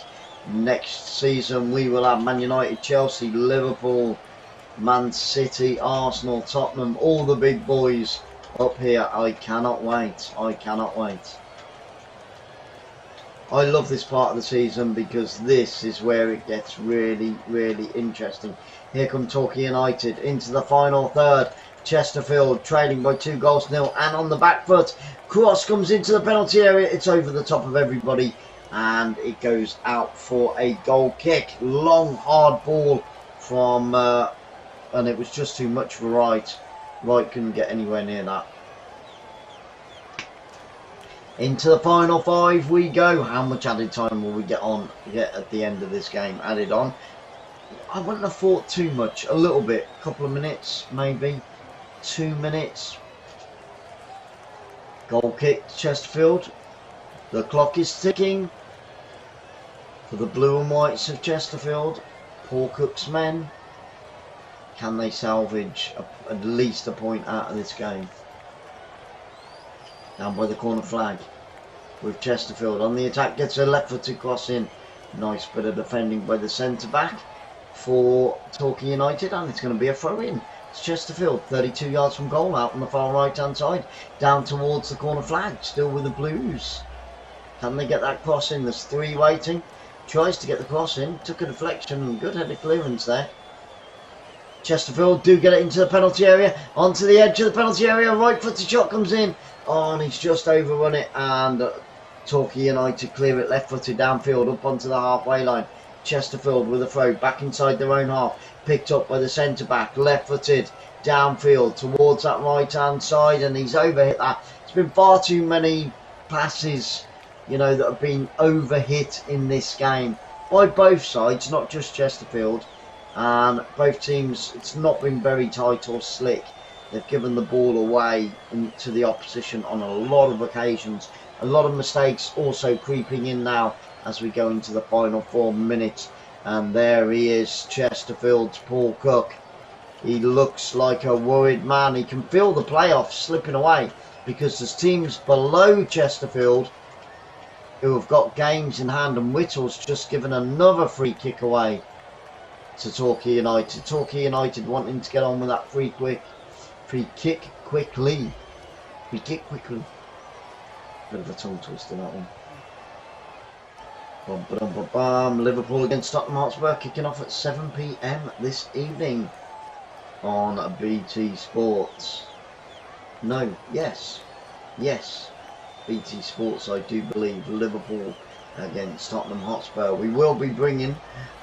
Next season we will have Man United, Chelsea, Liverpool, Man City, Arsenal, Tottenham, all the big boys up here. I cannot wait. I cannot wait. I love this part of the season because this is where it gets really, really interesting. Here come Torquay United into the final third. Chesterfield trailing by 2-0, and on the back foot, cross comes into the penalty area. It's over the top of everybody, and it goes out for a goal kick. Long, hard ball from, and it was just too much for Wright. Wright couldn't get anywhere near that. Into the final 5 we go. How much added time will we get at the end of this game added on? I wouldn't have thought too much. A little bit. A couple of minutes, maybe. 2 minutes. Goal kick to Chesterfield. The clock is ticking for the blue and whites of Chesterfield. Paul Cook's men. Can they salvage at least a point out of this game? Down by the corner flag with Chesterfield on the attack, gets a left-footed cross in. Nice bit of defending by the centre-back for Torquay United, and it's going to be a throw-in. It's Chesterfield, 32 yards from goal, out on the far right-hand side, down towards the corner flag, still with the Blues. Can they get that cross in? There's 3 waiting. Tries to get the cross in, took a deflection and good headed clearance there. Chesterfield do get it into the penalty area, onto the edge of the penalty area, right-footed shot comes in. Oh, and he's just overrun it, and Torquay United clear it left-footed downfield up onto the halfway line. Chesterfield with a throw back inside their own half, picked up by the centre-back, left-footed downfield towards that right-hand side, and he's overhit that. It's been far too many passes, you know, that have been overhit in this game by both sides, not just Chesterfield. And both teams, it's not been very tight or slick. They've given the ball away to the opposition on a lot of occasions. A lot of mistakes also creeping in now as we go into the final 4 minutes. And there he is, Chesterfield's Paul Cook. He looks like a worried man. He can feel the playoffs slipping away because there's teams below Chesterfield who have got games in hand, and Whittle's just given another free kick away to Torquay United. Torquay United wanting to get on with that free kick quickly. Bit of a tongue twister, that one. Bum, ba-dum, ba-bum. Liverpool against Tottenham Hotspur kicking off at 7 PM this evening on BT Sports. No, yes, BT Sports, I do believe. Liverpool against Tottenham Hotspur. We will be bringing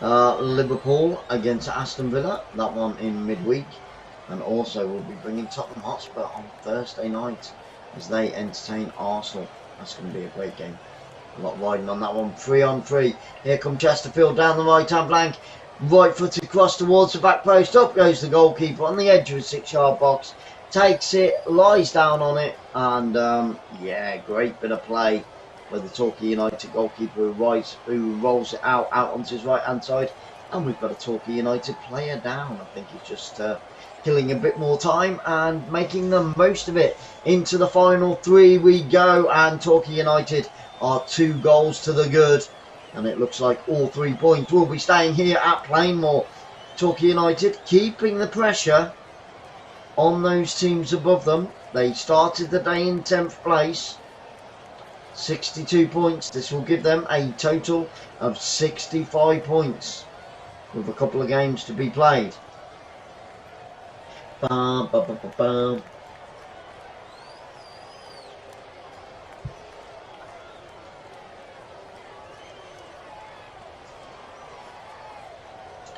Liverpool against Aston Villa, that one in midweek. And also we'll be bringing Tottenham Hotspur on Thursday night as they entertain Arsenal. That's going to be a great game. A lot riding on that one. 3-on-3. Here come Chesterfield down the right-hand flank. Right-footed cross towards the back post. Up goes the goalkeeper on the edge of the 6-yard box. Takes it, lies down on it. And, yeah, great bit of play by the Torquay United goalkeeper who rolls it out onto his right-hand side. And we've got a Torquay United player down. I think he's just killing a bit more time and making the most of it. Into the final 3 we go, and Torquay United are 2 goals to the good, and it looks like all 3 points will be staying here at Plainmoor. Torquay United keeping the pressure on those teams above them. They started the day in 10th place, 62 points. This will give them a total of 65 points with a couple of games to be played. Ba, ba, ba, ba, ba.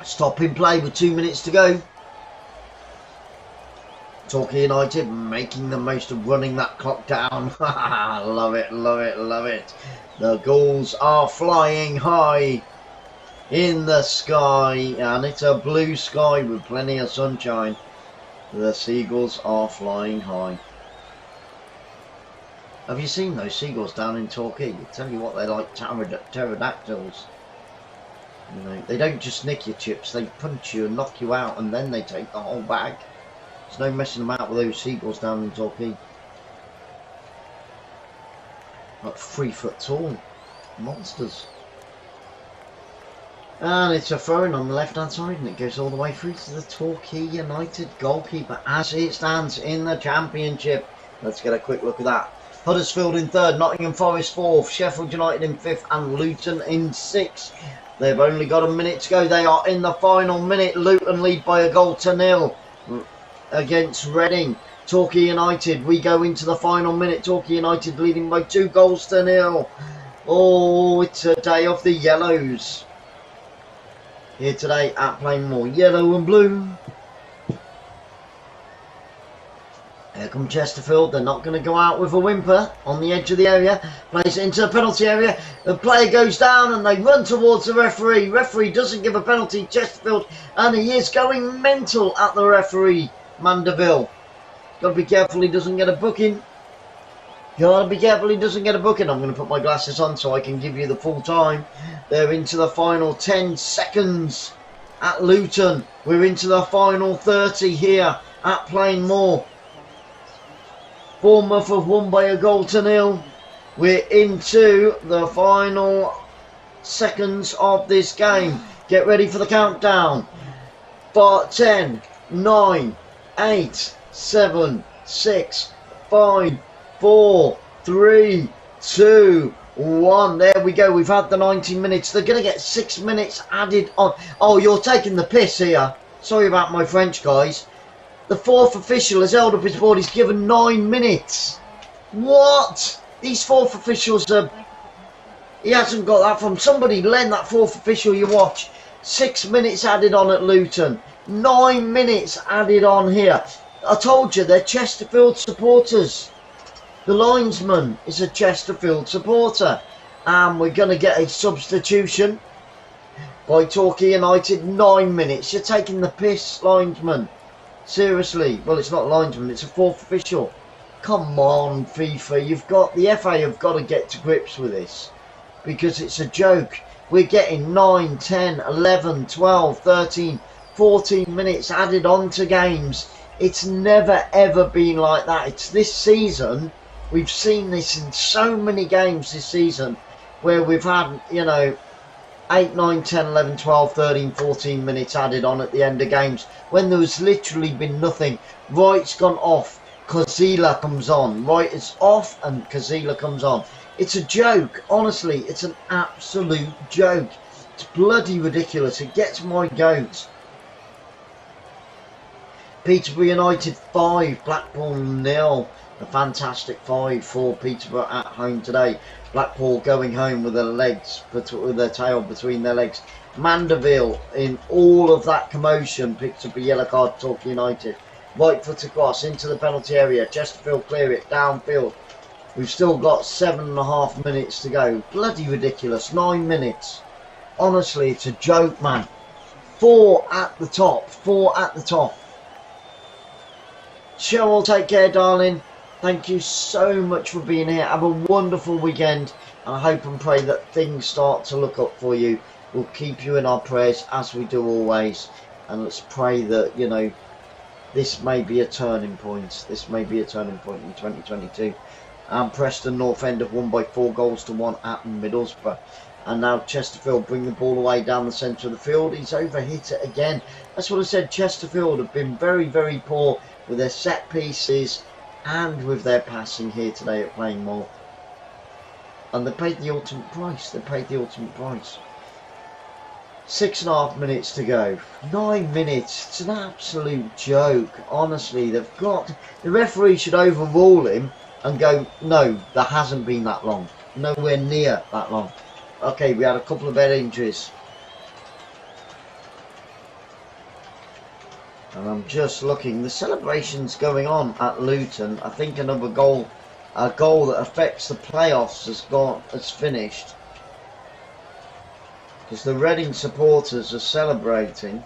Stop in play with 2 minutes to go. Torquay United making the most of running that clock down. Love it, love it, love it. The goals are flying high in the sky, and it's a blue sky with plenty of sunshine. The seagulls are flying high. Have you seen those seagulls down in Torquay? I tell you what, they're like pterodactyls. You know, they don't just nick your chips, they punch you and knock you out, and then they take the whole bag. There's no messing about with those seagulls down in Torquay. Like 3 foot tall monsters. And it's a throw-in on the left-hand side, and it goes all the way through to the Torquay United goalkeeper as it stands in the Championship. Let's get a quick look at that. Huddersfield in third, Nottingham Forest fourth, Sheffield United in fifth, and Luton in sixth. They've only got a minute to go. They are in the final minute. Luton lead by a goal to nil against Reading. Torquay United, we go into the final minute. Torquay United leading by 2 goals to nil. Oh, it's a day of the yellows here today at Plainmoor. Yellow and blue. Here come Chesterfield. They're not going to go out with a whimper on the edge of the area. Plays it into the penalty area. The player goes down and they run towards the referee. Referee doesn't give a penalty. Chesterfield, and he is going mental at the referee, Mandeville. Got to be careful he doesn't get a booking. Got to be careful he doesn't get a booking. I'm going to put my glasses on so I can give you the full time. They're into the final 10 seconds at Luton. We're into the final 30 here at Plainmoor. Bournemouth have won by a goal to nil. We're into the final seconds of this game. Get ready for the countdown. 10, 9, 8, 7, 6, 5, 4, 3, 2, 1. There we go. We've had the 90 minutes. They're going to get 6 minutes added on. Oh, you're taking the piss here. Sorry about my French, guys. The fourth official has held up his board. He's given 9 minutes. What? These fourth officials are... He hasn't got that from... Somebody lend that fourth official you watch. 6 minutes added on at Luton. 9 minutes added on here. I told you, they're Chesterfield supporters. The linesman is a Chesterfield supporter. And we're going to get a substitution by Torquay United. 9 minutes. You're taking the piss, linesman. Seriously. Well, it's not linesman, it's a fourth official. Come on, FIFA. You've got... The FA have got to get to grips with this. Because it's a joke. We're getting 9, 10, 11, 12, 13, 14 minutes added on to games. It's never ever been like that. It's this season. We've seen this in so many games this season where we've had, you know, 8, 9, 10, 11, 12, 13, 14 minutes added on at the end of games when there was literally been nothing. Wright's gone off, Kozila comes on. Wright is off and Kozila comes on. It's a joke. Honestly, it's an absolute joke. It's bloody ridiculous. It gets my goat. Peterborough United 5, Blackpool 0. A fantastic 5 for Peterborough at home today. Blackpool going home with their legs, with their tail between their legs. Mandeville, in all of that commotion, picks up a yellow card. Torquay United. Right foot across into the penalty area. Chesterfield clear it downfield. We've still got 7.5 minutes to go. Bloody ridiculous. 9 minutes. Honestly, it's a joke, man. 4 at the top. 4 at the top. Cheryl, take care, darling. Thank you so much for being here. Have a wonderful weekend. And I hope and pray that things start to look up for you. We'll keep you in our prayers as we do always. And let's pray that, you know, this may be a turning point. This may be a turning point in 2022. And Preston North End have won by 4 goals to 1 at Middlesbrough. And now Chesterfield bring the ball away down the centre of the field. He's overhit it again. That's what I said. Chesterfield have been very, very poor with their set pieces and with their passing here today at Plainmoor. And they paid the ultimate price. They paid the ultimate price. 6.5 minutes to go. 9 minutes. It's an absolute joke. Honestly, they've got... The referee should overrule him and go, no, there hasn't been that long. Nowhere near that long. Okay, we had a couple of head injuries. And I'm just looking. The celebrations going on at Luton. I think another goal, a goal that affects the playoffs has finished. Because the Reading supporters are celebrating.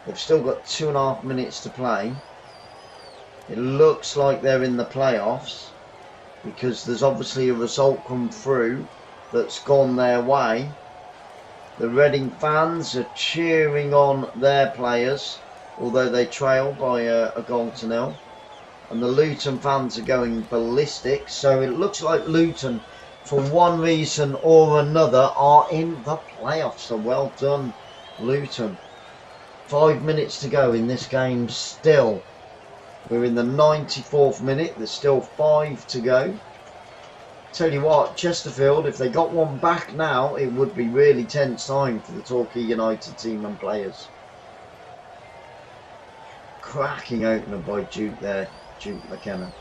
They've still got 2.5 minutes to play. It looks like they're in the playoffs. Because there's obviously a result come through that's gone their way. The Reading fans are cheering on their players, although they trail by a goal to nil. And the Luton fans are going ballistic. So it looks like Luton for one reason or another, are in the playoffs. So well done, Luton. 5 minutes to go in this game still. We're in the 94th minute. There's still 5 to go. Tell you what, Chesterfield, if they got one back now, it would be really tense time for the Torquay United team and players. Cracking opener by Duke there, Duke McKenna.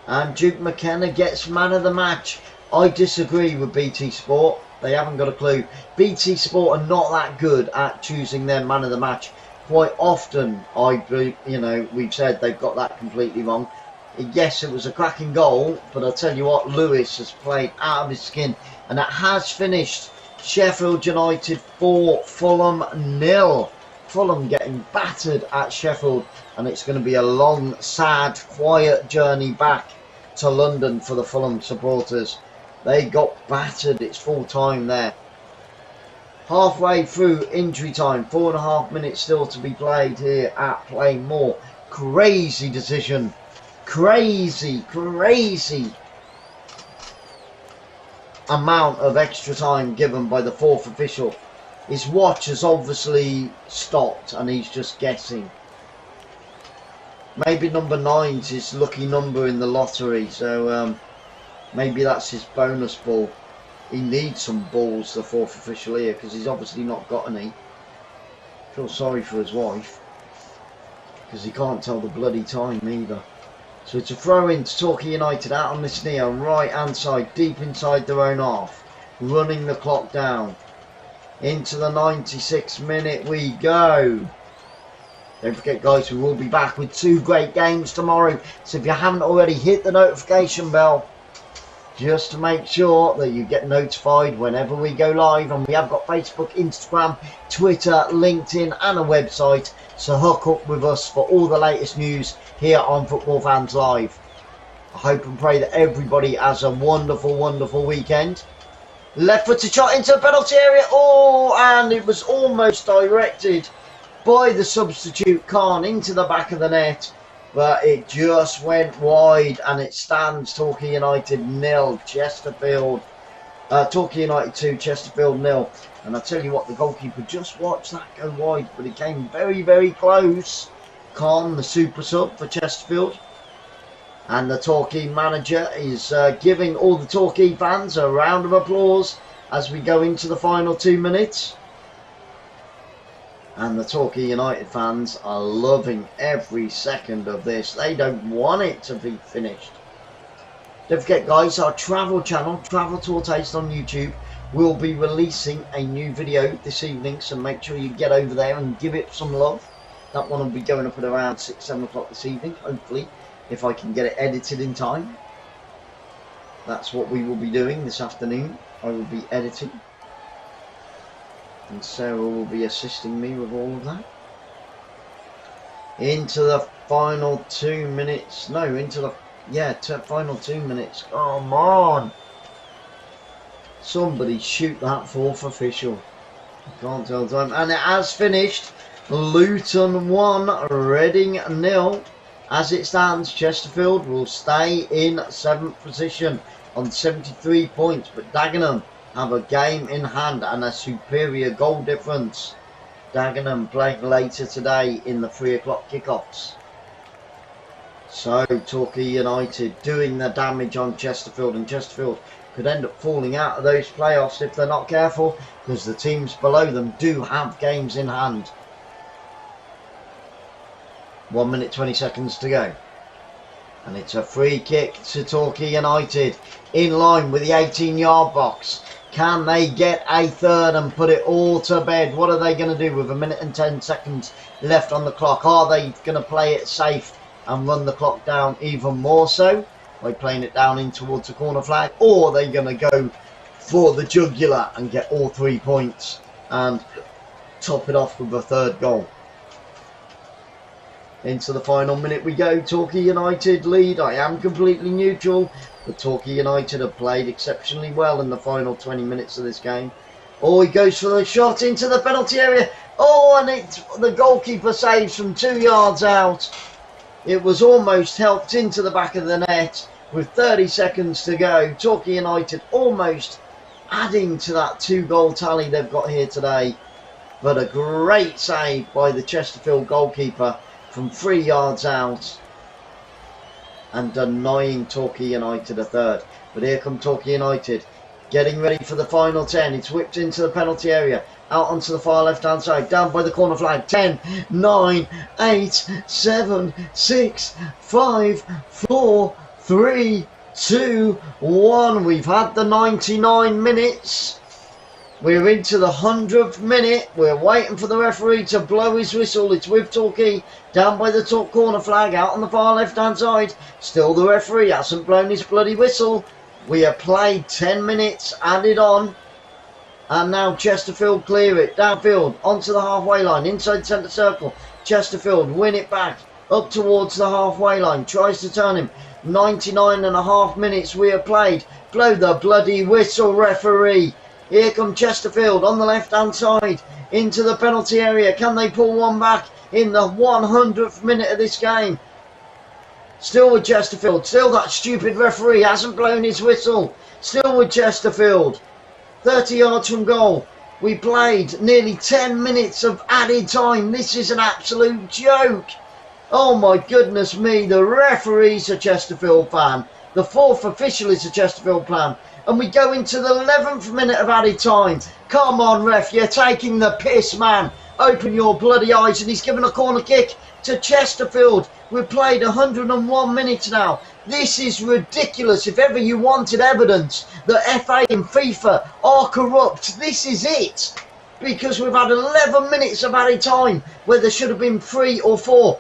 And Duke McKenna gets man of the match. I disagree with BT Sport. They haven't got a clue. BT Sport are not that good at choosing their man of the match. Quite often, we've said they've got that completely wrong. Yes, it was a cracking goal, but I'll tell you what, Lewis has played out of his skin, and it has finished. Sheffield United 4, Fulham 0. Fulham getting battered at Sheffield, and it's going to be a long, sad, quiet journey back to London for the Fulham supporters. They got battered. It's full time there. Halfway through injury time, 4.5 minutes still to be played here at Plainmoor. Crazy decision. Crazy amount of extra time given by the 4th official. His watch has obviously stopped and he's just guessing. Maybe number 9's his lucky number in the lottery, so maybe that's his bonus ball. He needs some balls, the 4th official here, because he's obviously not got any. Feel sorry for his wife, because he can't tell the bloody time either. So it's a throw in to Torquay United out on this near right hand side, deep inside their own half, running the clock down. Into the 96th minute we go. Don't forget, guys, we will be back with 2 great games tomorrow. So if you haven't already, hit the notification bell just to make sure that you get notified whenever we go live. And we have got Facebook, Instagram, Twitter, LinkedIn and a website. So hook up with us for all the latest news here on Football Fans Live. I hope and pray that everybody has a wonderful, wonderful weekend. Left footed shot into the penalty area. Oh, and it was almost directed by the substitute Khan into the back of the net. But it just went wide, and it stands Torquay United 0, Chesterfield. Torquay United 2, Chesterfield 0. And I tell you what, the goalkeeper just watched that go wide, but it came very, very close. Khan, the super sub for Chesterfield. And the Torquay manager is giving all the Torquay fans a round of applause as we go into the final 2 minutes. And the Torquay United fans are loving every second of this. They don't want it to be finished. Don't forget, guys, our travel channel, Travel Tour Taste on YouTube, will be releasing a new video this evening. So make sure you get over there and give it some love. That one will be going up at around 6, 7 o'clock this evening, hopefully, if I can get it edited in time. That's what we will be doing this afternoon. I will be editing. And Sarah will be assisting me with all of that. Into the final 2 minutes. No, into the final 2 minutes. Come on. Somebody shoot that 4th official. I can't tell the time. And it has finished. Luton 1, Reading 0. As it stands, Chesterfield will stay in 7th position on 73 points. But Dagenham have a game in hand and a superior goal difference. Dagenham playing later today in the 3 o'clock kickoffs. So Torquay United doing the damage on Chesterfield, and Chesterfield could end up falling out of those playoffs if they're not careful, because the teams below them do have games in hand. 1 minute 20 seconds to go. And it's a free kick to Torquay United in line with the 18-yard box. Can they get a third and put it all to bed? What are they going to do with 1 minute and 10 seconds left on the clock? Are they going to play it safe and run the clock down even more so by playing it down in towards the corner flag? Or are they going to go for the jugular and get all 3 points and top it off with a third goal? Into the final minute we go. Torquay United lead. I am completely neutral, but Torquay United have played exceptionally well in the final 20 minutes of this game. Oh, he goes for the shot into the penalty area. Oh, and the goalkeeper saves from 2 yards out. It was almost helped into the back of the net, with 30 seconds to go. Torquay United almost adding to that 2-goal tally they've got here today. But a great save by the Chesterfield goalkeeper from 3 yards out and denying Torquay United a third. But here come Torquay United, getting ready for the final 10. It's whipped into the penalty area, out onto the far left hand side, down by the corner flag. 10, 9, 8, 7, 6, 5, 4, 3, 2, 1. We've had the 99 minutes. We're into the 100th minute. We're waiting for the referee to blow his whistle. It's with Torquay, down by the top corner flag, out on the far left-hand side. Still the referee hasn't blown his bloody whistle. We have played 10 minutes, added on. And now Chesterfield clear it. Downfield, onto the halfway line, inside the centre circle. Chesterfield win it back, up towards the halfway line. Tries to turn him. 99.5 minutes we have played. Blow the bloody whistle, referee. Here come Chesterfield on the left-hand side into the penalty area. Can they pull one back in the 100th minute of this game? Still with Chesterfield. Still that stupid referee hasn't blown his whistle. Still with Chesterfield. 30 yards from goal. We played nearly 10 minutes of added time. This is an absolute joke. Oh my goodness me. The referee's a Chesterfield fan. The fourth official is a Chesterfield fan. And we go into the 11th minute of added time. Come on, ref, you're taking the piss, man. Open your bloody eyes. And he's given a corner kick to Chesterfield. We've played 101 minutes now. This is ridiculous. If ever you wanted evidence that FA and FIFA are corrupt, this is it. Because we've had 11 minutes of added time where there should have been 3 or 4.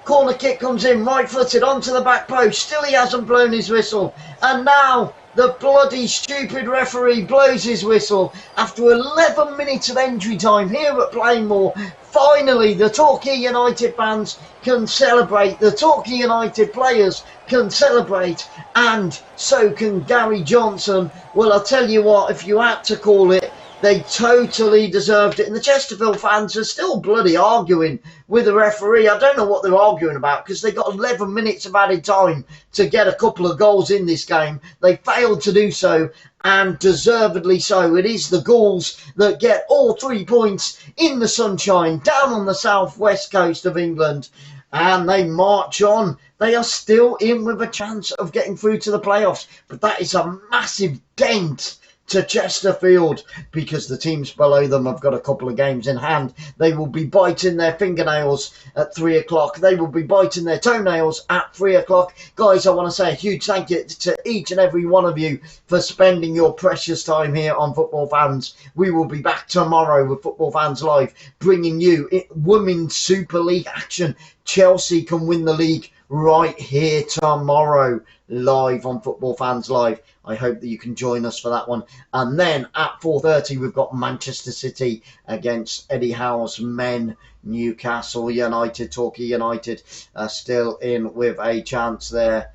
Corner kick comes in, right-footed onto the back post. Still he hasn't blown his whistle. And now the bloody stupid referee blows his whistle after 11 minutes of entry time here at Plainmoor. Finally, the Torquay United fans can celebrate. The Torquay United players can celebrate. And so can Gary Johnson. Well, I'll tell you what, if you had to call it, they totally deserved it. And the Chesterfield fans are still bloody arguing with the referee. I don't know what they're arguing about because they got 11 minutes of added time to get a couple of goals in this game. They failed to do so, and deservedly so. It is the Ghouls that get all 3 points in the sunshine down on the southwest coast of England. And they march on. They are still in with a chance of getting through to the playoffs. But that is a massive dent to Chesterfield because the teams below them have got a couple of games in hand. They will be biting their fingernails at 3 o'clock. They will be biting their toenails at 3 o'clock. Guys, I want to say a huge thank you to each and every one of you for spending your precious time here on Football Fans. We will be back tomorrow with Football Fans Live, bringing you Women's Super League action. Chelsea can win the league right here tomorrow, live on Football Fans Live. I hope that you can join us for that one. And then at 4:30, we've got Manchester City against Eddie Howe's men. Newcastle United, Torquay United are still in with a chance there.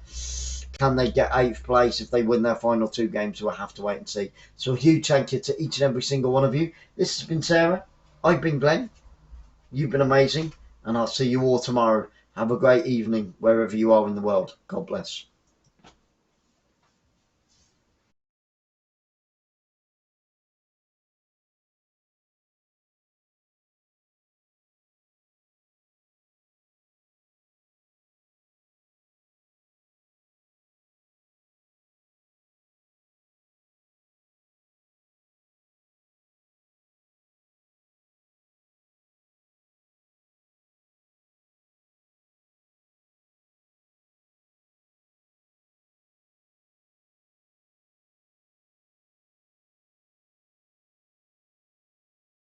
Can they get 8th place if they win their final 2 games? We'll have to wait and see. So a huge thank you to each and every single one of you. This has been Sarah. I've been Glenn. You've been amazing. And I'll see you all tomorrow. Have a great evening wherever you are in the world. God bless.